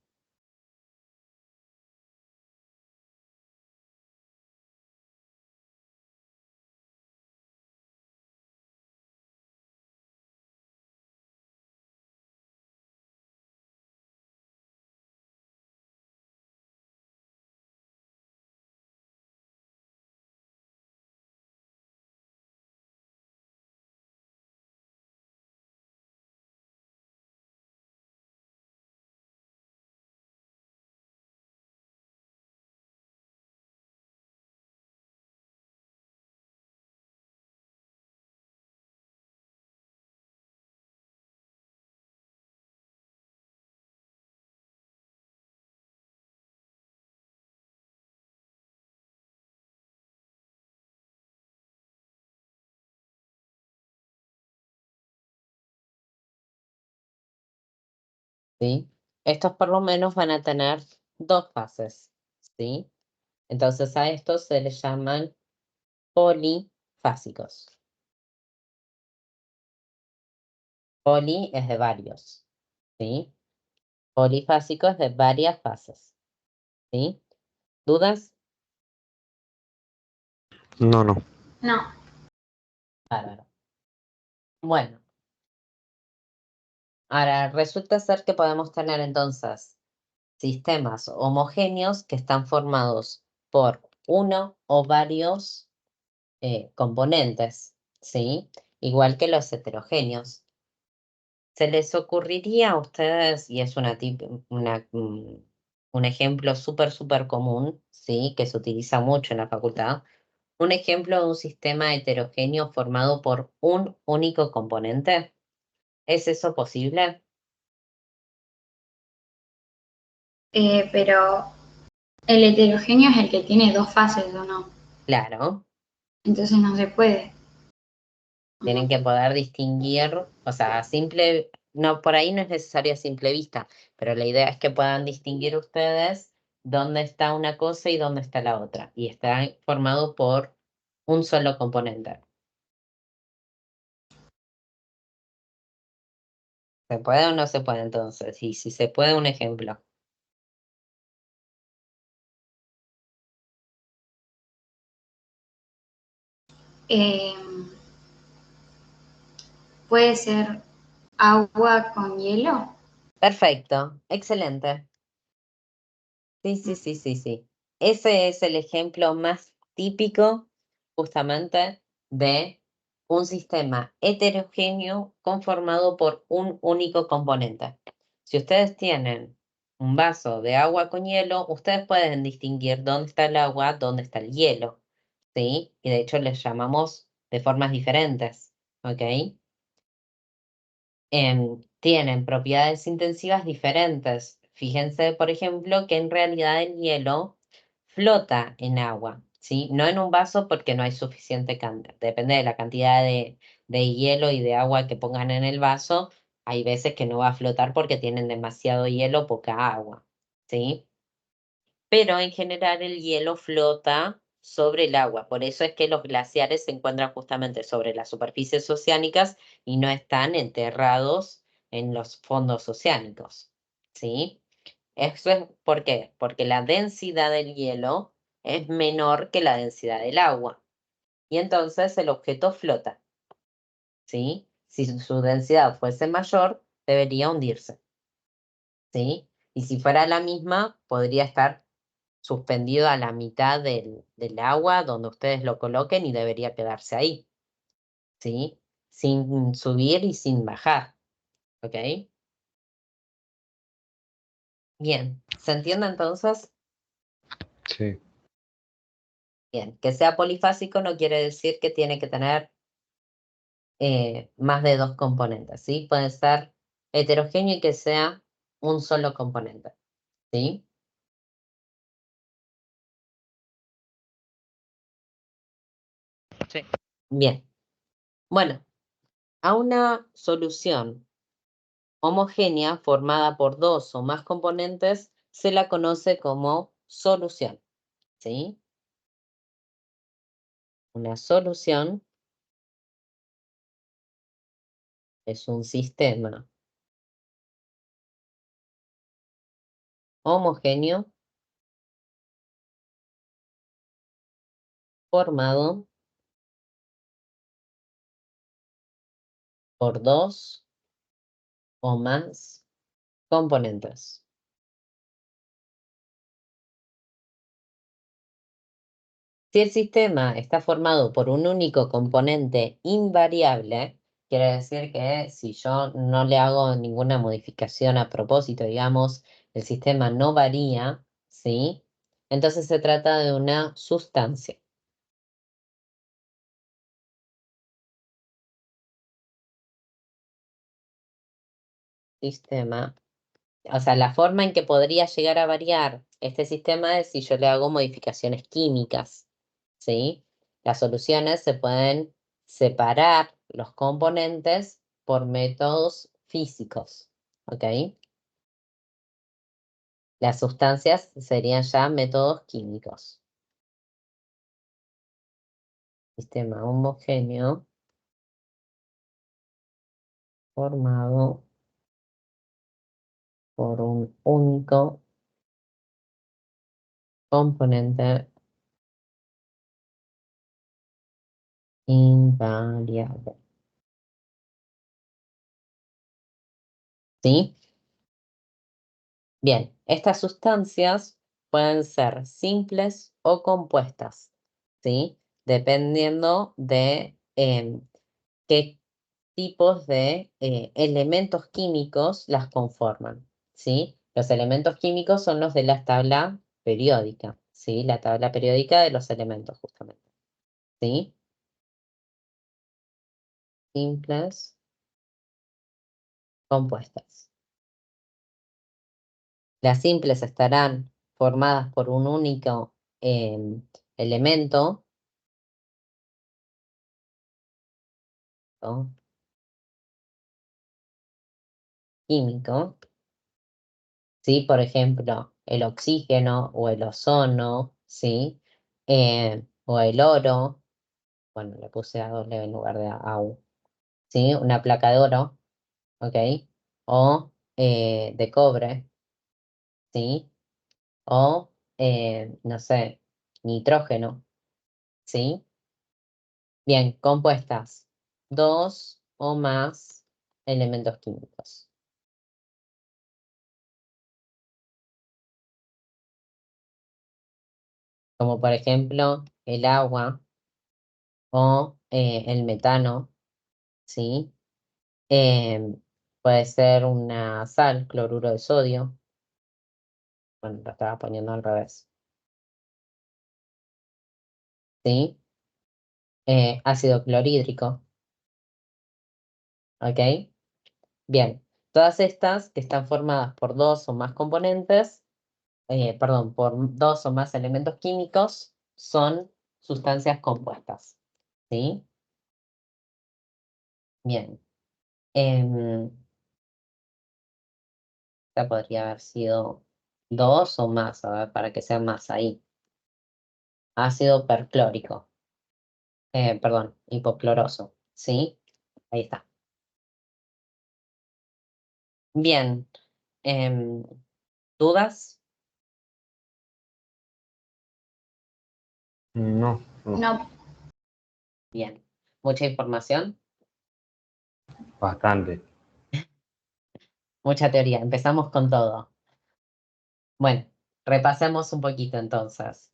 ¿Sí? Estos por lo menos van a tener dos fases, ¿sí? Entonces a estos se les llaman polifásicos. Poli es de varios, ¿sí? Polifásico es de varias fases, ¿sí? ¿Dudas? No, no. No. Bárbaro. Bueno, ahora resulta ser que podemos tener entonces sistemas homogéneos que están formados por uno o varios componentes, ¿sí? Igual que los heterogéneos. ¿Se les ocurriría a ustedes, y es un ejemplo súper común, ¿sí? Que se utiliza mucho en la facultad, un ejemplo de un sistema heterogéneo formado por un único componente? ¿Es eso posible? Pero el heterogéneo es el que tiene dos fases, ¿o no? Claro. Entonces no se puede. Tienen que poder distinguir, o sea, no, por ahí no es necesario a simple vista, pero la idea es que puedan distinguir ustedes dónde está una cosa y dónde está la otra. Y está formado por un solo componente. ¿Se puede o no se puede entonces? Y si se puede, un ejemplo. Eh, puede ser agua con hielo. Perfecto, excelente. Sí. Ese es el ejemplo más típico justamente de un sistema heterogéneo conformado por un único componente. Si ustedes tienen un vaso de agua con hielo, ustedes pueden distinguir dónde está el agua, dónde está el hielo, ¿sí? Y de hecho les llamamos de formas diferentes, ¿ok? Tienen propiedades intensivas diferentes. Fíjense, por ejemplo, que en realidad el hielo flota en agua, ¿sí? No en un vaso porque no hay suficiente cantidad. Depende de la cantidad de hielo y de agua que pongan en el vaso. Hay veces que no va a flotar porque tienen demasiado hielo o poca agua, ¿sí? Pero en general el hielo flota sobre el agua. Por eso es que los glaciares se encuentran justamente sobre las superficies oceánicas y no están enterrados en los fondos oceánicos, ¿sí? Eso es ¿por qué? Porque la densidad del hielo es menor que la densidad del agua. Y entonces el objeto flota, ¿sí? Si su densidad fuese mayor, debería hundirse, ¿sí? Y si fuera la misma, podría estar suspendido a la mitad del agua donde ustedes lo coloquen y debería quedarse ahí, ¿sí? Sin subir y sin bajar, ¿ok? Bien, ¿se entiende entonces? Sí. Bien, que sea polifásico no quiere decir que tiene que tener más de 2 componentes, ¿sí? Puede ser heterogéneo y que sea un solo componente, ¿sí? Sí. Bien, bueno, a una solución homogénea formada por 2 o más componentes se la conoce como solución, ¿sí? Una solución es un sistema homogéneo formado por 2 o más componentes. Si el sistema está formado por un único componente invariable, quiere decir que si yo no le hago ninguna modificación a propósito, digamos, el sistema no varía, ¿sí? Entonces se trata de una sustancia. Sistema. O sea, la forma en que podría llegar a variar este sistema es si yo le hago modificaciones químicas, ¿sí? Las soluciones se pueden separar los componentes por métodos físicos, ¿ok? Las sustancias serían ya métodos químicos. Sistema homogéneo formado por un único componente invariable. ¿Sí? Bien, estas sustancias pueden ser simples o compuestas, ¿sí? Dependiendo de qué tipos de elementos químicos las conforman, ¿sí? Los elementos químicos son los de la tabla periódica, ¿sí? La tabla periódica de los elementos, justamente, ¿sí? Simples, compuestas. Las simples estarán formadas por un único elemento, ¿no? Químico, ¿sí? Por ejemplo, el oxígeno o el ozono, ¿sí? O el oro, bueno, le puse a doble en lugar de a U, ¿sí? Una placa de oro, ¿ok? O de cobre, ¿sí? O, no sé, nitrógeno, ¿sí? Bien, compuestas, 2 o más elementos químicos. Como por ejemplo el agua o el metano, ¿sí? Puede ser una sal, cloruro de sodio. Bueno, lo estaba poniendo al revés, ¿sí? Ácido clorhídrico, ¿ok? Bien, todas estas que están formadas por 2 o más componentes, perdón, por 2 o más elementos químicos, son sustancias compuestas, ¿sí? Bien. Esta podría haber sido 2 o más, a ver, para que sea más ahí. Ácido perclórico, perdón, hipocloroso, ¿sí? Ahí está. Bien, em, ¿dudas? No, no. No, Bien, mucha información. Bastante. mucha teoría. Empezamos con todo. Bueno, repasemos un poquito entonces.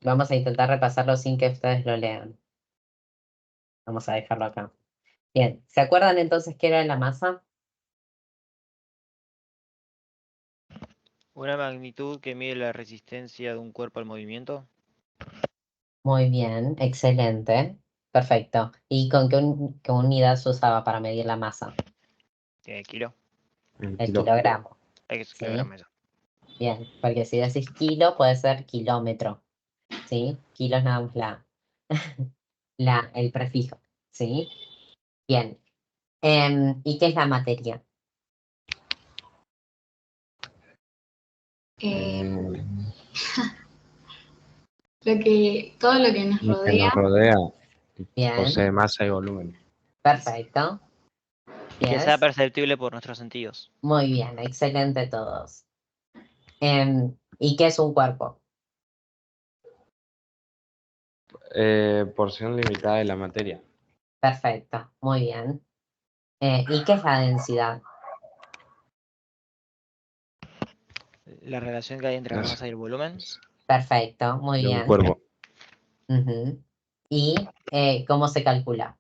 Vamos a intentar repasarlo sin que ustedes lo lean. Vamos a dejarlo acá. Bien, ¿se acuerdan entonces qué era la masa? Una magnitud que mide la resistencia de un cuerpo al movimiento. Muy bien, excelente. Perfecto. ¿Y con qué unidad se usaba para medir la masa? Kilo. El El kilo. kilogramo. Hay que ¿Sí? kilogramo eso. Bien, porque si decís kilo puede ser kilómetro. ¿Sí? Kilo es nada más el prefijo. ¿Sí? Bien. ¿Y qué es la materia? Eh, todo lo que nos Lo que nos rodea, rodea Bien, posee masa y volumen. perfecto. Que sea Yes. perceptible por nuestros sentidos. Muy bien, excelente todos. ¿Y qué es un cuerpo? Porción limitada de la materia. Perfecto, muy bien. ¿Y qué es la densidad? La relación que hay entre la Es- masa y el volumen. es Perfecto, muy de un bien. cuerpo. Ujú. ¿Y cómo se calcula?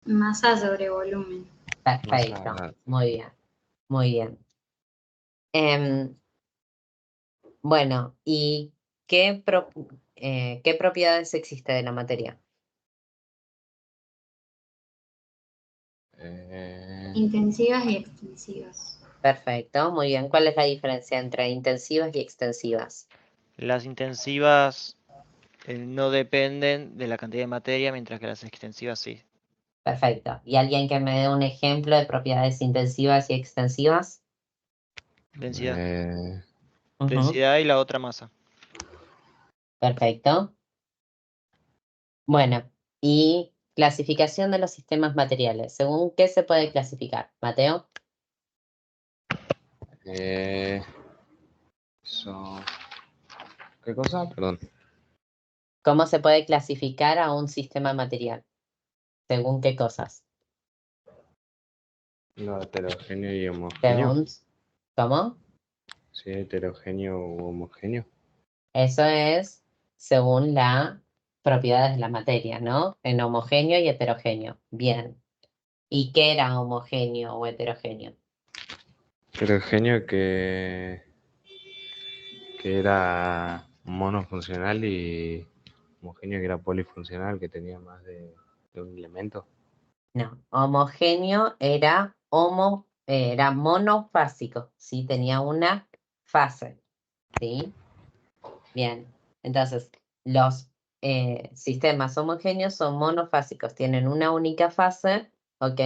masa sobre volumen. Perfecto, Masa, muy bien, muy bien. Em, bueno, ¿y qué propiedades existe de la materia? Intensivas y extensivas. Perfecto, muy bien. ¿Cuál es la diferencia entre intensivas y extensivas? Las intensivas no dependen de la cantidad de materia, mientras que las extensivas sí. Perfecto. ¿Y alguien que me dé un ejemplo de propiedades intensivas y extensivas? Densidad. Ujú. Densidad y la otra masa. Perfecto. Bueno, y clasificación de los sistemas materiales. ¿Según qué se puede clasificar? Mateo. Eso. ¿Qué cosa? Perdón. ¿Cómo se puede clasificar a un sistema material? ¿Según qué cosas? No, heterogéneo y homogéneo. Según, ¿cómo? Sí, heterogéneo u homogéneo. Eso es según las propiedades de la materia, ¿no? En homogéneo y heterogéneo. Bien. ¿Y qué era homogéneo o heterogéneo? Heterogéneo que era monofuncional y homogéneo que era polifuncional, que tenía más de un elemento. No, homogéneo era monofásico, ¿sí? Tenía una fase, ¿sí? Bien, entonces los sistemas homogéneos son monofásicos, tienen una única fase, ¿ok?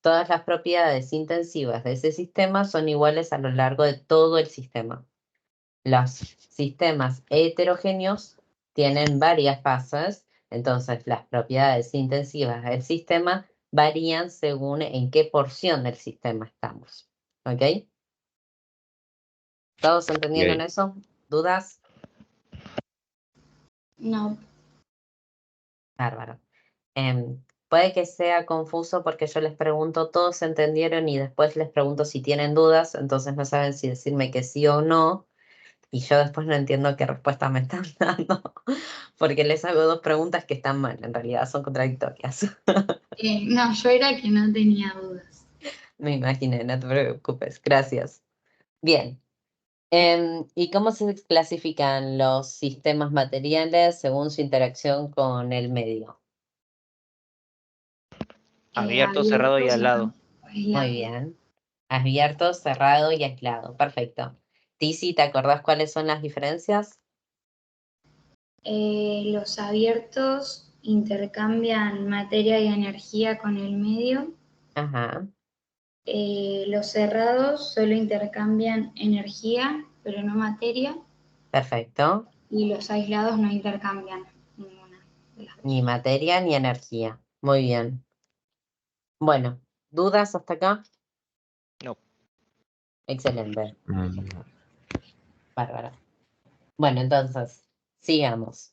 Todas las propiedades intensivas de ese sistema son iguales a lo largo de todo el sistema. Los sistemas heterogéneos tienen varias fases, entonces las propiedades intensivas del sistema varían según en qué porción del sistema estamos. ¿Ok? ¿Todos entendieron Ok. eso? ¿Dudas? No, Bárbaro. Puede que sea confuso porque yo les pregunto, todos entendieron y después les pregunto si tienen dudas, entonces no saben si decirme que sí o no. Y yo después no entiendo qué respuesta me están dando, porque les hago dos preguntas que están mal, en realidad son contradictorias. no, yo era que no tenía dudas. Me imaginé, no te preocupes, gracias. Bien, ¿y cómo se clasifican los sistemas materiales según su interacción con el medio? Abierto, cerrado y aislado. Muy bien. Abierto, cerrado y aislado. Perfecto. Tizi, ¿te acordás cuáles son las diferencias? Los abiertos intercambian materia y energía con el medio. Ajá, Los cerrados solo intercambian energía, pero no materia. perfecto. Y los aislados no intercambian ninguna de las Ni dos. materia ni energía. Muy bien. Bueno, ¿dudas hasta acá? No. Excelente. Mm, Bárbaro. Bueno, entonces, sigamos.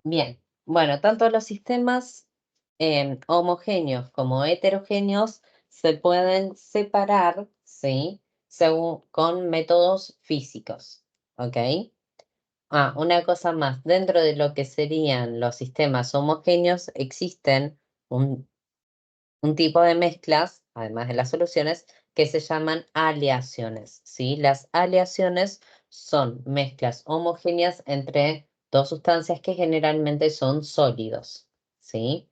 Bien, Bueno, tanto los sistemas homogéneos como heterogéneos se pueden separar, ¿sí? Con métodos físicos, ¿ok? Una cosa más, dentro de lo que serían los sistemas homogéneos existen un tipo de mezclas, además de las soluciones, que se llaman aleaciones, ¿sí? Las aleaciones son mezclas homogéneas entre dos sustancias que generalmente son sólidos, ¿sí?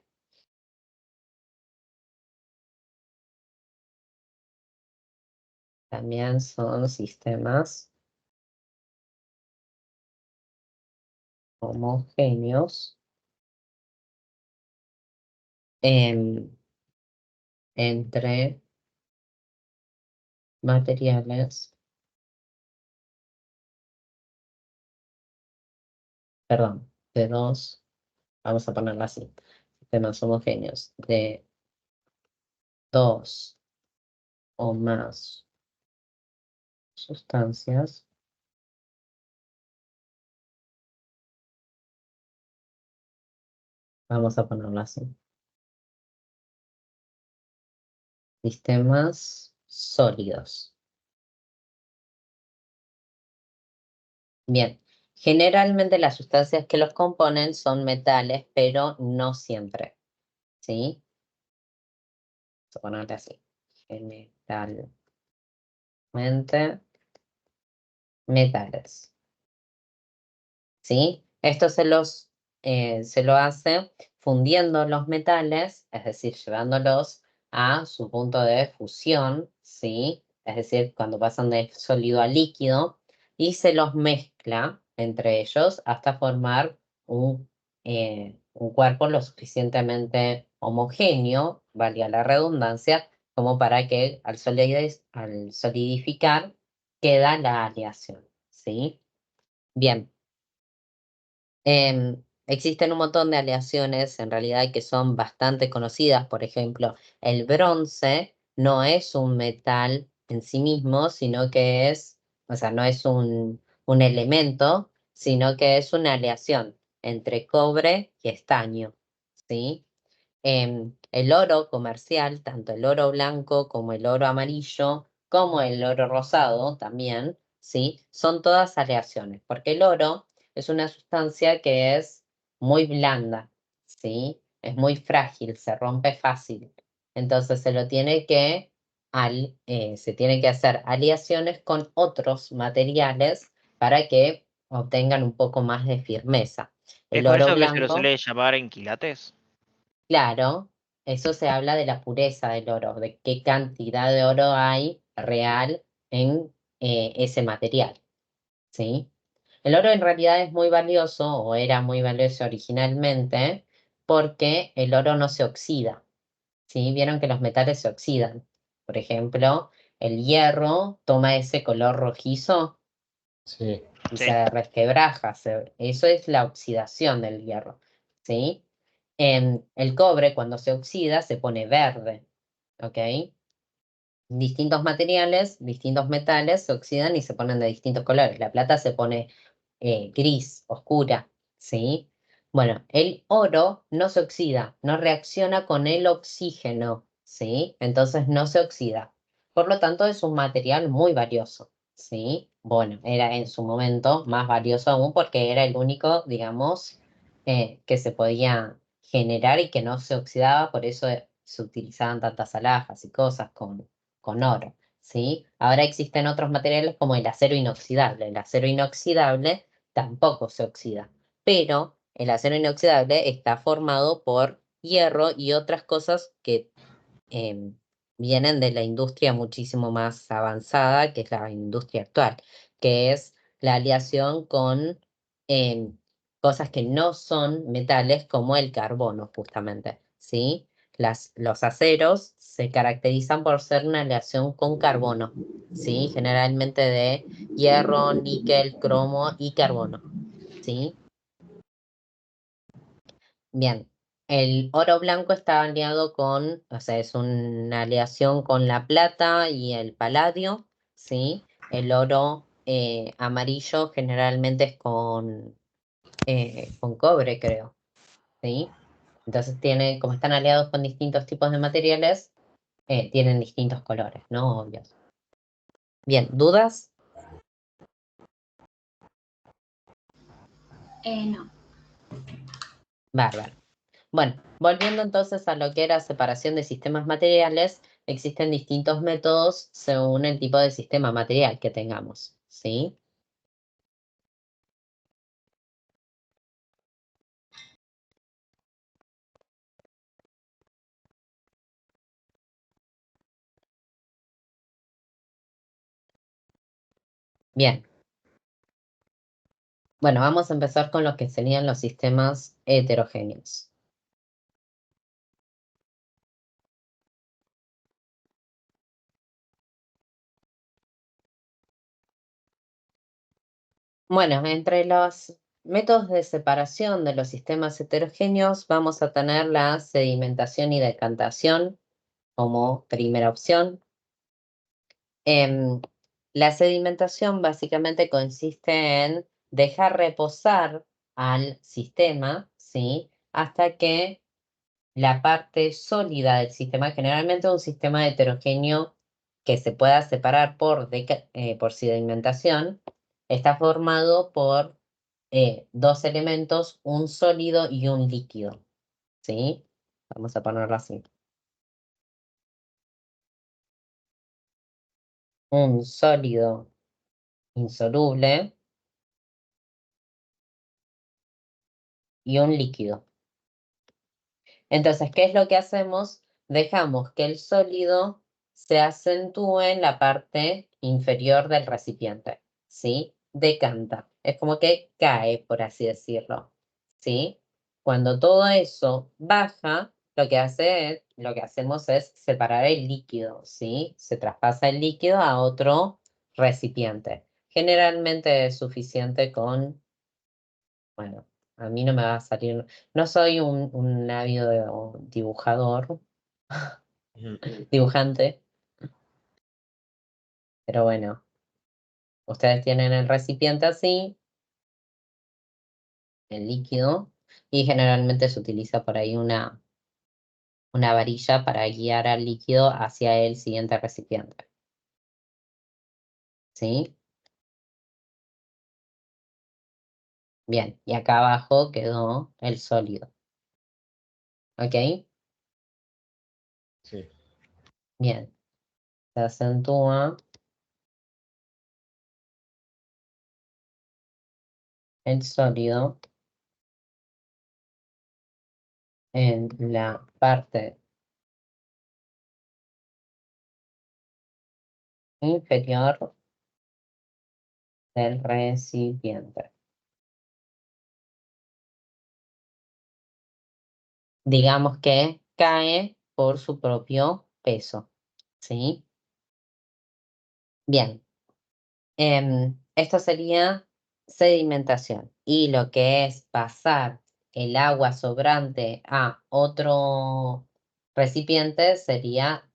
También son sistemas homogéneos entre materiales, perdón, de dos, vamos a ponerlo así, sistemas homogéneos de dos o más sustancias. Vamos a ponerlo así. Sistemas sólidos. Bien, generalmente las sustancias que los componen son metales, pero no siempre, ¿sí? Vamos a ponerlo así. Generalmente metales, ¿sí? Esto se lo hace fundiendo los metales, es decir, llevándolos a su punto de fusión, ¿sí? Es decir, cuando pasan de sólido a líquido, y se los mezcla entre ellos hasta formar un cuerpo lo suficientemente homogéneo, valga la redundancia, como para que al solidificar queda la aleación, ¿sí? Bien. Existen un montón de aleaciones en realidad que son bastante conocidas. Por ejemplo, el bronce no es un metal en sí mismo, sino que es, o sea, no es un elemento, sino que es una aleación entre cobre y estaño, ¿sí? El oro comercial, tanto el oro blanco como el oro amarillo, como el oro rosado también, ¿sí? Son todas aleaciones, porque el oro es una sustancia que es muy blanda, ¿sí? Es muy frágil, se rompe fácil. Entonces se tiene que hacer aleaciones con otros materiales para que obtengan un poco más de firmeza. ¿Es El por oro eso que se lo blanco. suele llamar en quilates? Claro, eso se habla de la pureza del oro, de qué cantidad de oro hay real en ese material, ¿sí? El oro en realidad es muy valioso, o era muy valioso originalmente, porque el oro no se oxida, ¿sí? Vieron que los metales se oxidan. Por ejemplo, el hierro toma ese color rojizo Sí, y Sí. se resquebraja. Eso es la oxidación del hierro, ¿sí? El cobre, cuando se oxida, se pone verde, ¿ok? Distintos materiales, distintos metales se oxidan y se ponen de distintos colores. La plata se pone gris, oscura, ¿sí? Bueno, el oro no se oxida, no reacciona con el oxígeno, ¿sí? Entonces no se oxida. Por lo tanto, es un material muy valioso, ¿sí? Bueno, era en su momento más valioso aún porque era el único, digamos, que se podía generar y que no se oxidaba, por eso se utilizaban tantas alhajas y cosas con oro, ¿sí? Ahora existen otros materiales como el acero inoxidable. El acero inoxidable tampoco se oxida, pero el acero inoxidable está formado por hierro y otras cosas que em, vienen de la industria muchísimo más avanzada, que es la industria actual, que es la aleación con em, cosas que no son metales como el carbono, justamente, ¿sí? Los aceros se caracterizan por ser una aleación con carbono, ¿sí? Generalmente de hierro, níquel, cromo y carbono, ¿sí? Bien, el oro blanco está aliado o sea, es una aleación con la plata y el paladio, ¿sí? El oro amarillo generalmente es con cobre, creo. ¿sí? Entonces como están aliados con distintos tipos de materiales, tienen distintos colores, ¿no? Obvios. Bien, ¿dudas? No. Bárbaro. Bueno, volviendo entonces a lo que era separación de sistemas materiales, existen distintos métodos según el tipo de sistema material que tengamos, ¿sí? Bien. Bueno, vamos a empezar con lo que serían los sistemas heterogéneos. Bueno, entre los métodos de separación de los sistemas heterogéneos vamos a tener la sedimentación y decantación como primera opción. La sedimentación básicamente consiste en dejar reposar al sistema, ¿sí? Hasta que la parte sólida del sistema, generalmente un sistema heterogéneo que se pueda separar por sedimentación, está formado por dos elementos, un sólido y un líquido, ¿sí? Vamos a ponerlo así. Un sólido insoluble y un líquido. Entonces, ¿qué es lo que hacemos? Dejamos que el sólido se acentúe en la parte inferior del recipiente, ¿sí? Decanta. Es como que cae, por así decirlo, ¿sí? Cuando todo eso baja, lo que hacemos es separar el líquido, ¿sí? Se traspasa el líquido a otro recipiente. Generalmente es suficiente con, bueno, a mí no me va a salir, no soy un ávido dibujador, dibujante, pero bueno, ustedes tienen el recipiente así, el líquido, y generalmente se utiliza por ahí una varilla para guiar al líquido hacia el siguiente recipiente. ¿Sí? Bien, y acá abajo quedó el sólido. ¿Ok? Sí. Bien, se acentúa el sólido en la parte inferior del recipiente. Digamos que cae por su propio peso, ¿sí? Bien, esto sería sedimentación. Y lo que es pasar el agua sobrante a otro recipiente sería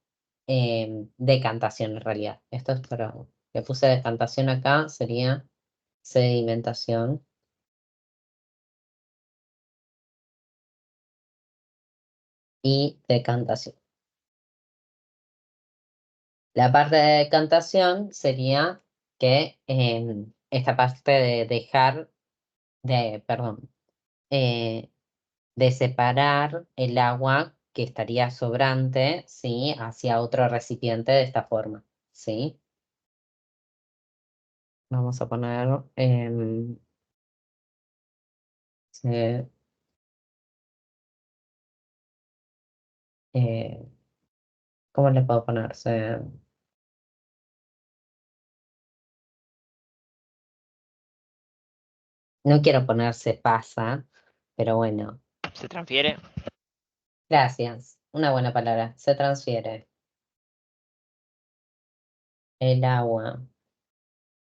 decantación en realidad. Esto es pero le puse decantación acá, sería sedimentación. Y decantación. La parte de decantación sería que esta parte de perdón, eh, de separar el agua que estaría sobrante, ¿sí? Hacia otro recipiente de esta forma, ¿sí? Vamos a poner, se- eh, ¿cómo le puedo poner? No quiero ponerse pasa, pero bueno, Se transfiere. gracias. Una buena palabra. Se transfiere el agua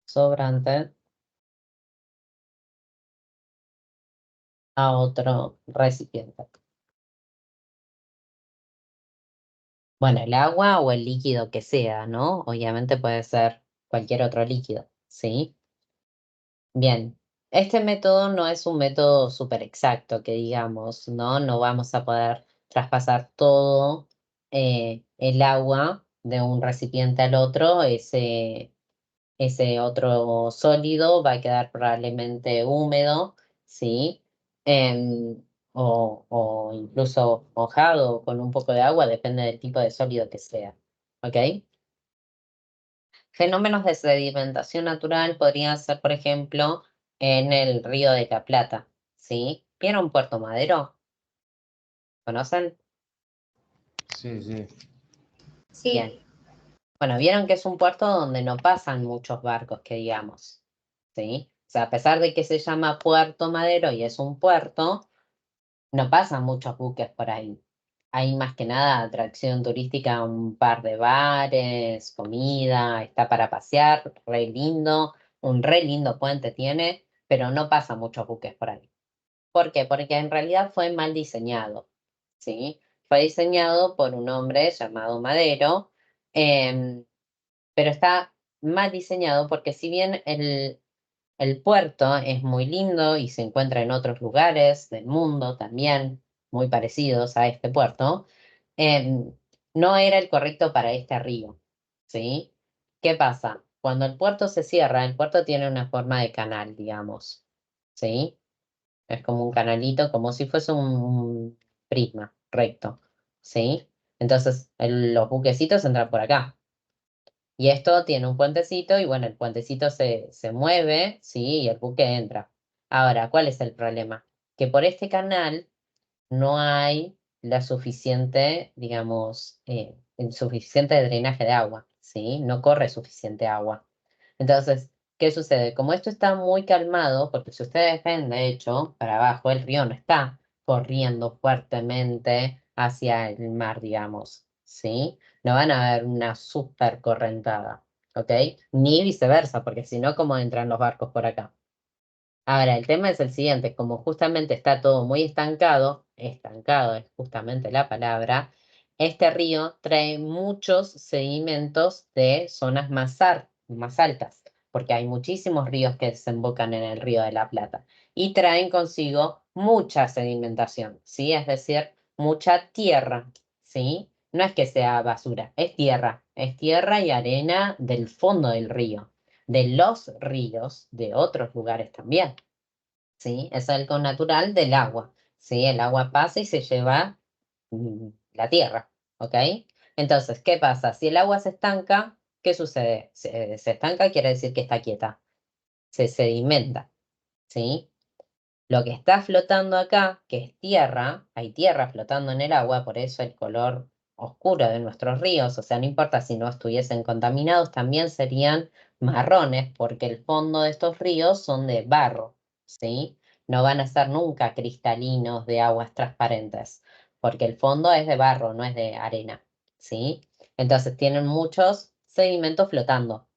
sobrante a otro recipiente. Bueno, el agua o el líquido que sea, ¿no? Obviamente puede ser cualquier otro líquido, ¿sí? Bien, Este método no es un método súper exacto, que digamos, ¿no? No vamos a poder traspasar todo el agua de un recipiente al otro. Ese otro sólido va a quedar probablemente húmedo, ¿sí? O incluso mojado con un poco de agua, depende del tipo de sólido que sea, ¿ok? Fenómenos de sedimentación natural podrían ser, por ejemplo, en el Río de la Plata, ¿sí? ¿Vieron Puerto Madero? ¿Conocen? Sí, sí. Sí, Bien. Bueno, vieron que es un puerto donde no pasan muchos barcos, que digamos, ¿sí? O sea, a pesar de que se llama Puerto Madero y es un puerto, no pasan muchos buques por ahí. Hay más que nada atracción turística, un par de bares, comida, está para pasear, re lindo, un re lindo puente tiene, pero no pasan muchos buques por ahí. ¿Por qué? Porque en realidad fue mal diseñado, ¿sí? Fue diseñado por un hombre llamado Madero, em, pero está mal diseñado porque si bien el puerto es muy lindo y se encuentra en otros lugares del mundo también muy parecidos a este puerto, em, no era el correcto para este río, ¿sí? ¿Qué pasa? Cuando el puerto se cierra, el puerto tiene una forma de canal, digamos, ¿sí? Es como un canalito, como si fuese un prisma recto, ¿sí? Entonces, los buquecitos entran por acá. Y esto tiene un puentecito y bueno, el puentecito se mueve, ¿sí? Y el buque entra. Ahora, ¿cuál es el problema? Que por este canal no hay la suficiente, digamos, el suficiente drenaje de agua, ¿sí? No corre suficiente agua. Entonces, ¿qué sucede? Como esto está muy calmado, porque si ustedes ven, de hecho, para abajo, el río no está corriendo fuertemente hacia el mar, digamos, ¿sí? No van a ver una súper correntada, ¿ok? Ni viceversa, porque si no, ¿cómo entran los barcos por acá? Ahora, el tema es el siguiente, como justamente está todo muy estancado, estancado es justamente la palabra, este río trae muchos sedimentos de zonas más altas, porque hay muchísimos ríos que desembocan en el Río de la Plata y traen consigo mucha sedimentación, ¿sí? Es decir, mucha tierra, ¿sí? No es que sea basura, es tierra y arena del fondo del río, de los ríos de otros lugares también, ¿sí? Es algo natural del agua, ¿sí? El agua pasa y se lleva la tierra, ¿ok? Entonces, ¿qué pasa? Si el agua se estanca, ¿qué sucede? Se estanca quiere decir que está quieta, se sedimenta, ¿sí? Lo que está flotando acá, que es tierra, hay tierra flotando en el agua, por eso el color oscuro de nuestros ríos, o sea, no importa si no estuviesen contaminados, también serían marrones, porque el fondo de estos ríos son de barro, ¿sí? No van a ser nunca cristalinos de aguas transparentes, porque el fondo es de barro, no es de arena, ¿sí? Entonces tienen muchos sedimentos flotando.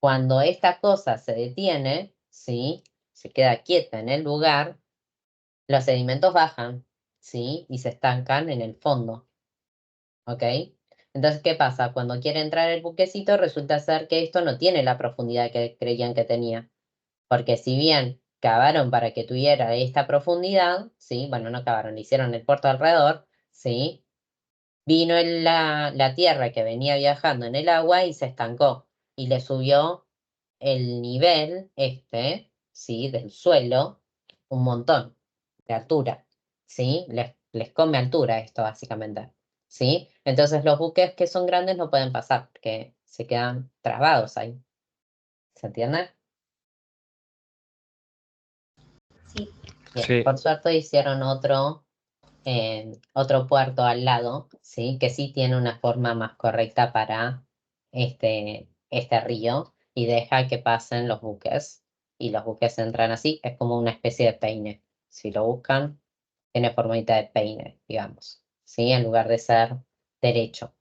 Cuando esta cosa se detiene, ¿sí? Se queda quieta en el lugar, los sedimentos bajan, ¿sí? Y se estancan en el fondo, ¿ok? Entonces, ¿qué pasa? Cuando quiere entrar el buquecito, resulta ser que esto no tiene la profundidad que creían que tenía. Porque si bien cavaron para que tuviera esta profundidad, ¿sí? Bueno, no cavaron, le hicieron el puerto alrededor, ¿sí? Vino la tierra que venía viajando en el agua y se estancó. Y le subió el nivel ¿sí? Del suelo un montón de altura, ¿sí? Les come altura esto básicamente, ¿sí? Entonces los buques que son grandes no pueden pasar porque se quedan trabados ahí. ¿Se entiende? sí. Bien, Sí. por suerte hicieron otro puerto al lado, ¿sí? Que sí tiene una forma más correcta para este río y deja que pasen los buques. Y los buques entran así, es como una especie de peine. Si lo buscan, tiene formita de peine, digamos, ¿sí? En lugar de ser derecho.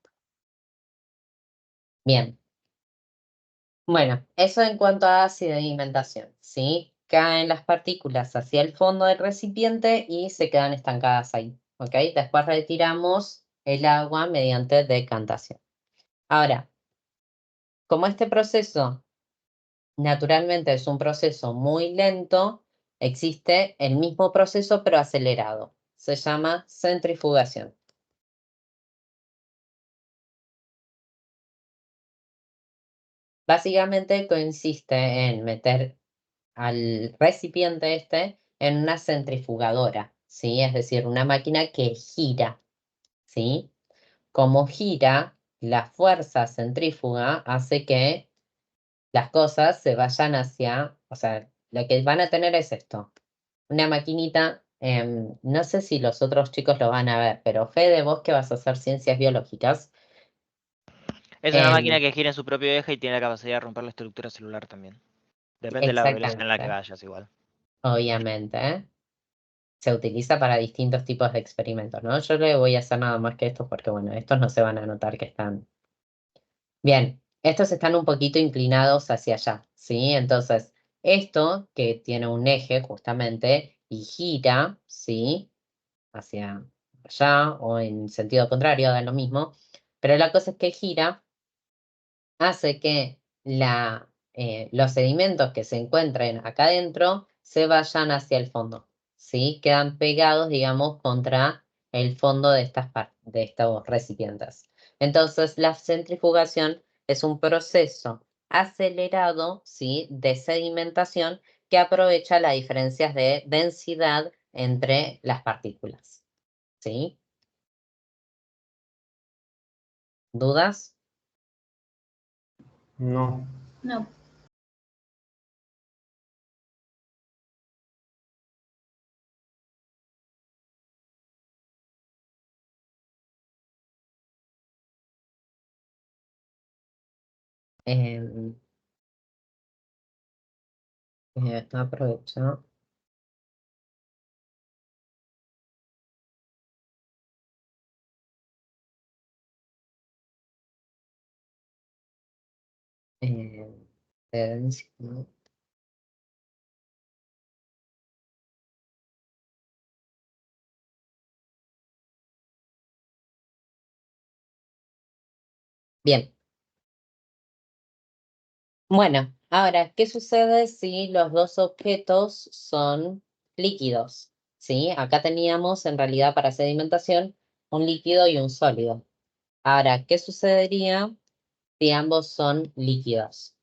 Bien, bueno, eso en cuanto a sedimentación, ¿sí? Caen las partículas hacia el fondo del recipiente y se quedan estancadas ahí, ¿ok? Después retiramos el agua mediante decantación. Ahora, como este proceso naturalmente es un proceso muy lento, existe el mismo proceso pero acelerado. Se llama centrifugación. Básicamente consiste en meter al recipiente en una centrifugadora, ¿sí? Es decir, una máquina que gira, ¿sí? Como gira, la fuerza centrífuga hace que las cosas se vayan hacia, o sea, lo que van a tener es esto, una maquinita, no sé si los otros chicos lo van a ver, pero Fede, vos que vas a hacer ciencias biológicas, Es una máquina em, que gira en su propio eje y tiene la capacidad de romper la estructura celular también. Depende de la velocidad en la que exactamente, vayas igual. obviamente, ¿eh? Se utiliza para distintos tipos de experimentos, ¿no? Yo le voy a hacer nada más que estos porque, bueno, estos no se van a notar que están. Bien, estos están un poquito inclinados hacia allá, ¿sí? Entonces, esto que tiene un eje justamente y gira, ¿sí? Hacia allá o en sentido contrario, da lo mismo, pero la cosa es que gira hace que los sedimentos que se encuentren acá adentro se vayan hacia el fondo, ¿sí? Quedan pegados, digamos, contra el fondo de de estos recipientes. Entonces, la centrifugación es un proceso acelerado, ¿sí? De sedimentación que aprovecha las diferencias de densidad entre las partículas, ¿sí? ¿Dudas? No. No, Em, aprovecho. em, densidad. Bien, bueno, ahora, ¿qué sucede si los dos objetos son líquidos? ¿Sí? Acá teníamos en realidad para sedimentación un líquido y un sólido. Ahora, ¿qué sucedería si ambos son líquidos?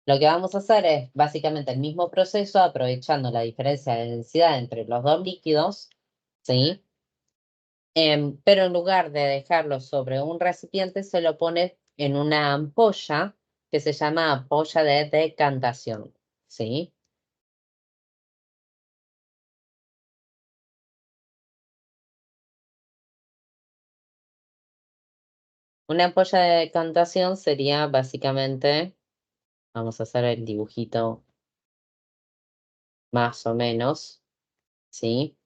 Lo que vamos a hacer es básicamente el mismo proceso aprovechando la diferencia de densidad entre los dos líquidos, ¿sí? Pero en lugar de dejarlo sobre un recipiente, se lo pone en una ampolla que se llama ampolla de decantación, ¿sí? Una ampolla de decantación sería básicamente, vamos a hacer el dibujito más o menos, ¿sí?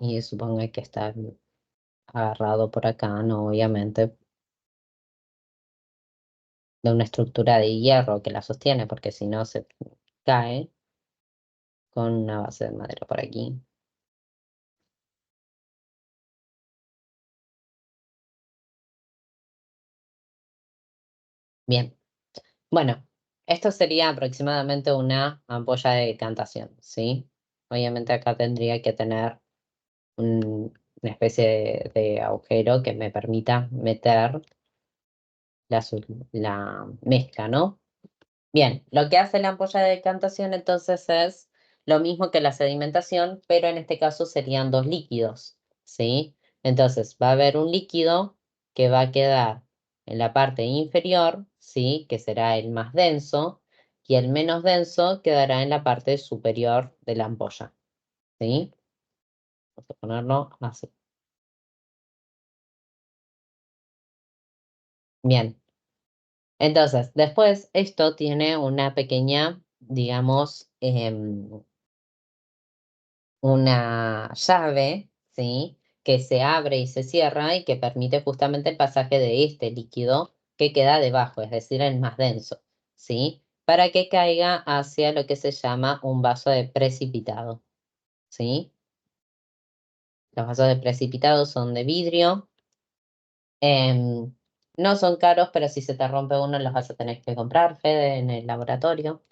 Y supongo que está agarrado por acá, ¿no? Obviamente, de una estructura de hierro que la sostiene, porque si no se cae con una base de madera por aquí. Bien, bueno, esto sería aproximadamente una ampolla de decantación, ¿sí? Obviamente acá tendría que tener una especie de agujero que me permita meter la mezcla, ¿no? Bien, lo que hace la ampolla de decantación entonces es lo mismo que la sedimentación, pero en este caso serían dos líquidos, ¿sí? Entonces va a haber un líquido que va a quedar en la parte inferior, ¿sí? Que será el más denso, y el menos denso quedará en la parte superior de la ampolla, ¿sí? Vamos a ponerlo así. Bien. Entonces, después esto tiene una pequeña, digamos, una llave, ¿sí? Que se abre y se cierra y que permite justamente el pasaje de este líquido que queda debajo, es decir, el más denso, ¿sí? para que caiga hacia lo que se llama un vaso de precipitado, ¿sí? Los vasos de precipitado son de vidrio. No son caros, pero si se te rompe uno los vas a tener que comprar, Fede, en el laboratorio.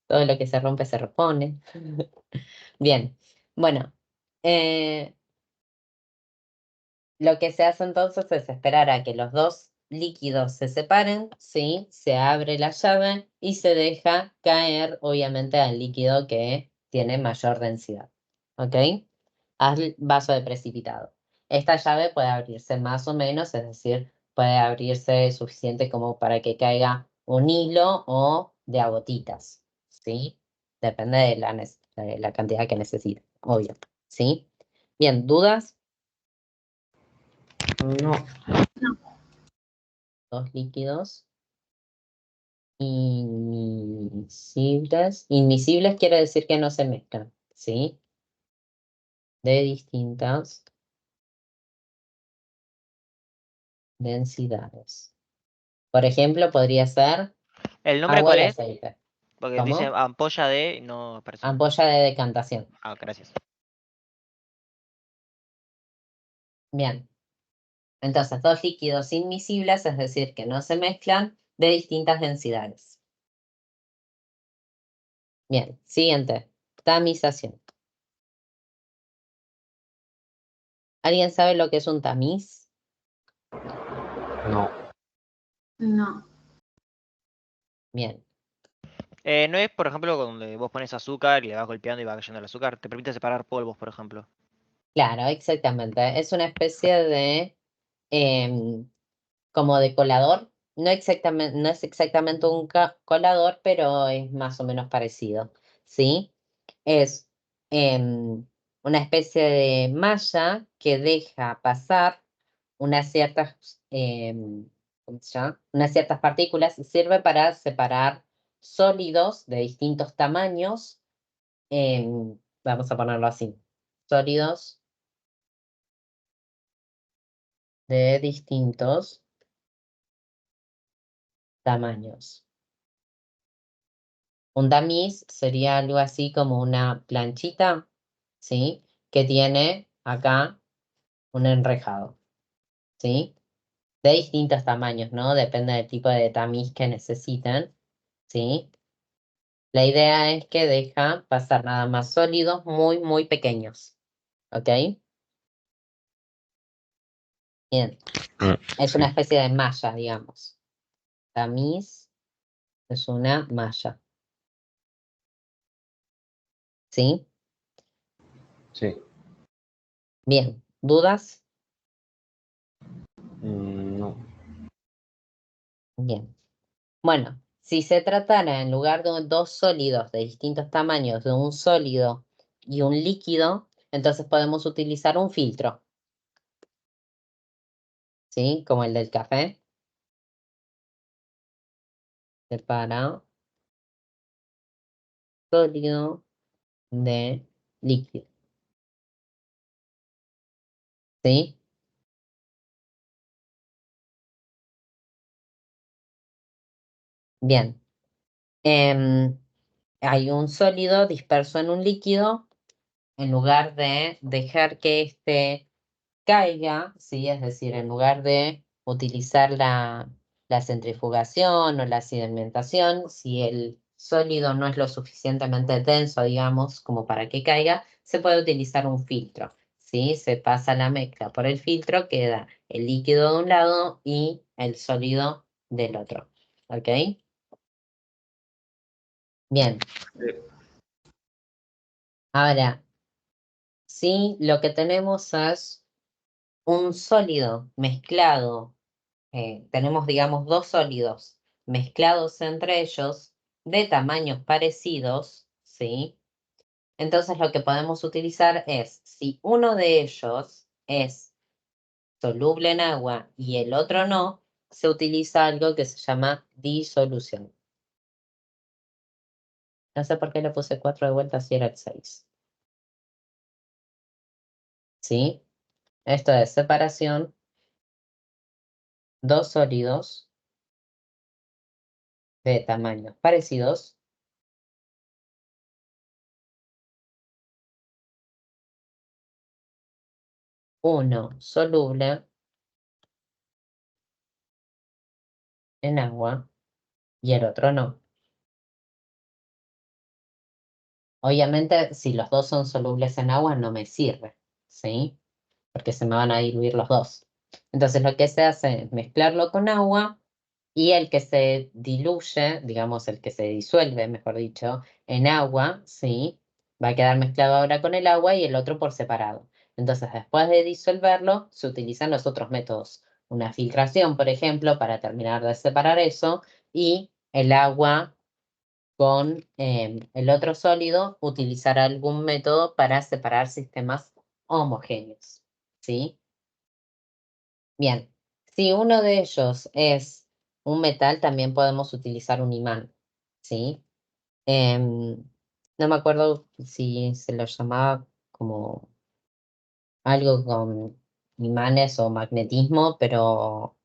Todo lo que se rompe se repone. Bien, bueno. Lo que se hace entonces es esperar a que los dos líquidos se separen, ¿sí? Se abre la llave y se deja caer, obviamente, al líquido que tiene mayor densidad, ¿ok? Al vaso de precipitado. Esta llave puede abrirse más o menos, es decir, puede abrirse suficiente como para que caiga un hilo o de a gotitas, ¿sí? Depende de la cantidad que necesite, obvio, ¿sí? Bien, ¿dudas? No. Dos líquidos inmiscibles. Inmiscibles quiere decir que no se mezclan, ¿sí? De distintas densidades. Por ejemplo, podría ser ¿El nombre agua cuál y es? aceite. Porque ¿Cómo? dice ampolla de y no aparece. Ampolla de decantación. Ah, gracias. Bien. Entonces, dos líquidos inmiscibles, es decir, que no se mezclan, de distintas densidades. Bien, siguiente. Tamización. ¿Alguien sabe lo que es un tamiz? No. No. Bien. No es, por ejemplo, donde vos pones azúcar y le vas golpeando y va cayendo el azúcar. Te permite separar polvos, por ejemplo. Claro, exactamente. Es una especie de como de colador. No exactamente, no es exactamente un colador, pero es más o menos parecido, ¿sí? Es una especie de malla que deja pasar unas ciertas, ¿cómo se llama? Unas ciertas partículas y sirve para separar sólidos de distintos tamaños. Vamos a ponerlo así. Sólidos de distintos tamaños. Un tamiz sería algo así como una planchita, ¿sí? Que tiene acá un enrejado, ¿sí? De distintos tamaños, ¿no? Depende del tipo de tamiz que necesiten, ¿sí? La idea es que deja pasar nada más sólidos muy, muy pequeños, ¿ok? Bien, es una Sí. especie de malla, digamos. Tamiz es una malla, ¿sí? Sí. Bien, ¿dudas? No. Bien. Bueno, si se tratara en lugar de dos sólidos de distintos tamaños, de un sólido y un líquido, entonces podemos utilizar un filtro, ¿sí? Como el del café. Separa sólido de líquido, ¿sí? Bien. Hay un sólido disperso en un líquido, en lugar de dejar que este caiga, ¿sí? Es decir, en lugar de utilizar la centrifugación o la sedimentación, si el sólido no es lo suficientemente denso, digamos, como para que caiga, se puede utilizar un filtro, ¿sí? Se pasa la mezcla por el filtro, queda el líquido de un lado y el sólido del otro, ¿ok? Bien, ahora, sí, lo que tenemos es un sólido mezclado. Tenemos, digamos, dos sólidos mezclados entre ellos de tamaños parecidos, ¿sí? Entonces lo que podemos utilizar es, si uno de ellos es soluble en agua y el otro no, se utiliza algo que se llama disolución. No sé por qué le puse 4 de vuelta si era el 6. ¿Sí? Esto es separación, 2 sólidos de tamaños parecidos. Uno soluble en agua y el otro no. Obviamente, si los dos son solubles en agua, no me sirve, ¿sí? Porque se me van a diluir los dos. Entonces, lo que se hace es mezclarlo con agua y el que se diluye, digamos, el que se disuelve, mejor dicho, en agua, ¿sí? Va a quedar mezclado ahora con el agua y el otro por separado. Entonces, después de disolverlo, se utilizan los otros métodos. Una filtración, por ejemplo, para terminar de separar eso, y el agua con el otro sólido, utilizar algún método para separar sistemas homogéneos, ¿sí? Bien, si uno de ellos es un metal, también podemos utilizar un imán, ¿sí? No me acuerdo si se lo llamaba como algo con imanes o magnetismo, pero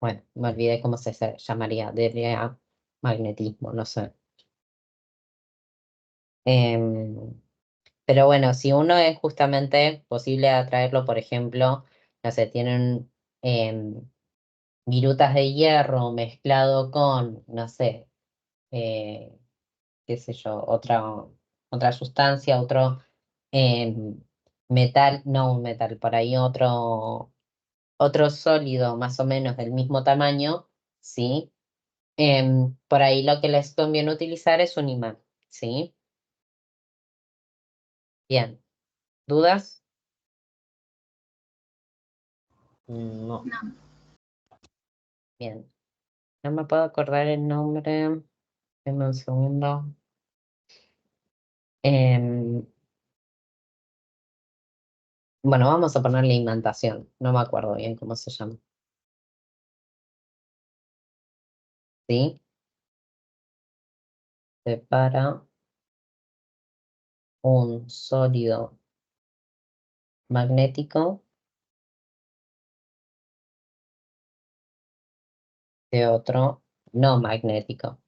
bueno, me olvidé cómo se llamaría, diría magnetismo, no sé. Em, Pero bueno, si uno es justamente posible atraerlo, por ejemplo, no sé, tienen virutas de hierro mezclado con, no sé, eh, qué sé yo, otra sustancia, otro em, metal, no un metal, por ahí otro sólido más o menos del mismo tamaño, ¿sí? Por ahí lo que les conviene utilizar es un imán, ¿sí? Bien, ¿dudas? No. No. Bien. No me puedo acordar el nombre. Deme un segundo. Em, bueno, vamos a ponerle imantación. No me acuerdo bien cómo se llama. ¿Sí? Separa un sólido magnético de otro no magnético.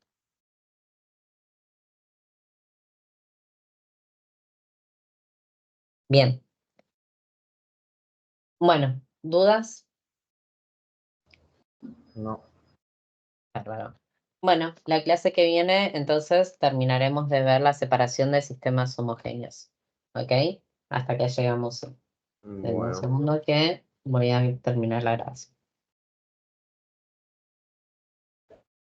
Bien. Bueno, ¿dudas? No. Bárbaro. Bueno, la clase que viene, entonces terminaremos de ver la separación de sistemas homogéneos. ¿Ok? Hasta que llegamos. En un Bueno. segundo que voy a terminar la grabación.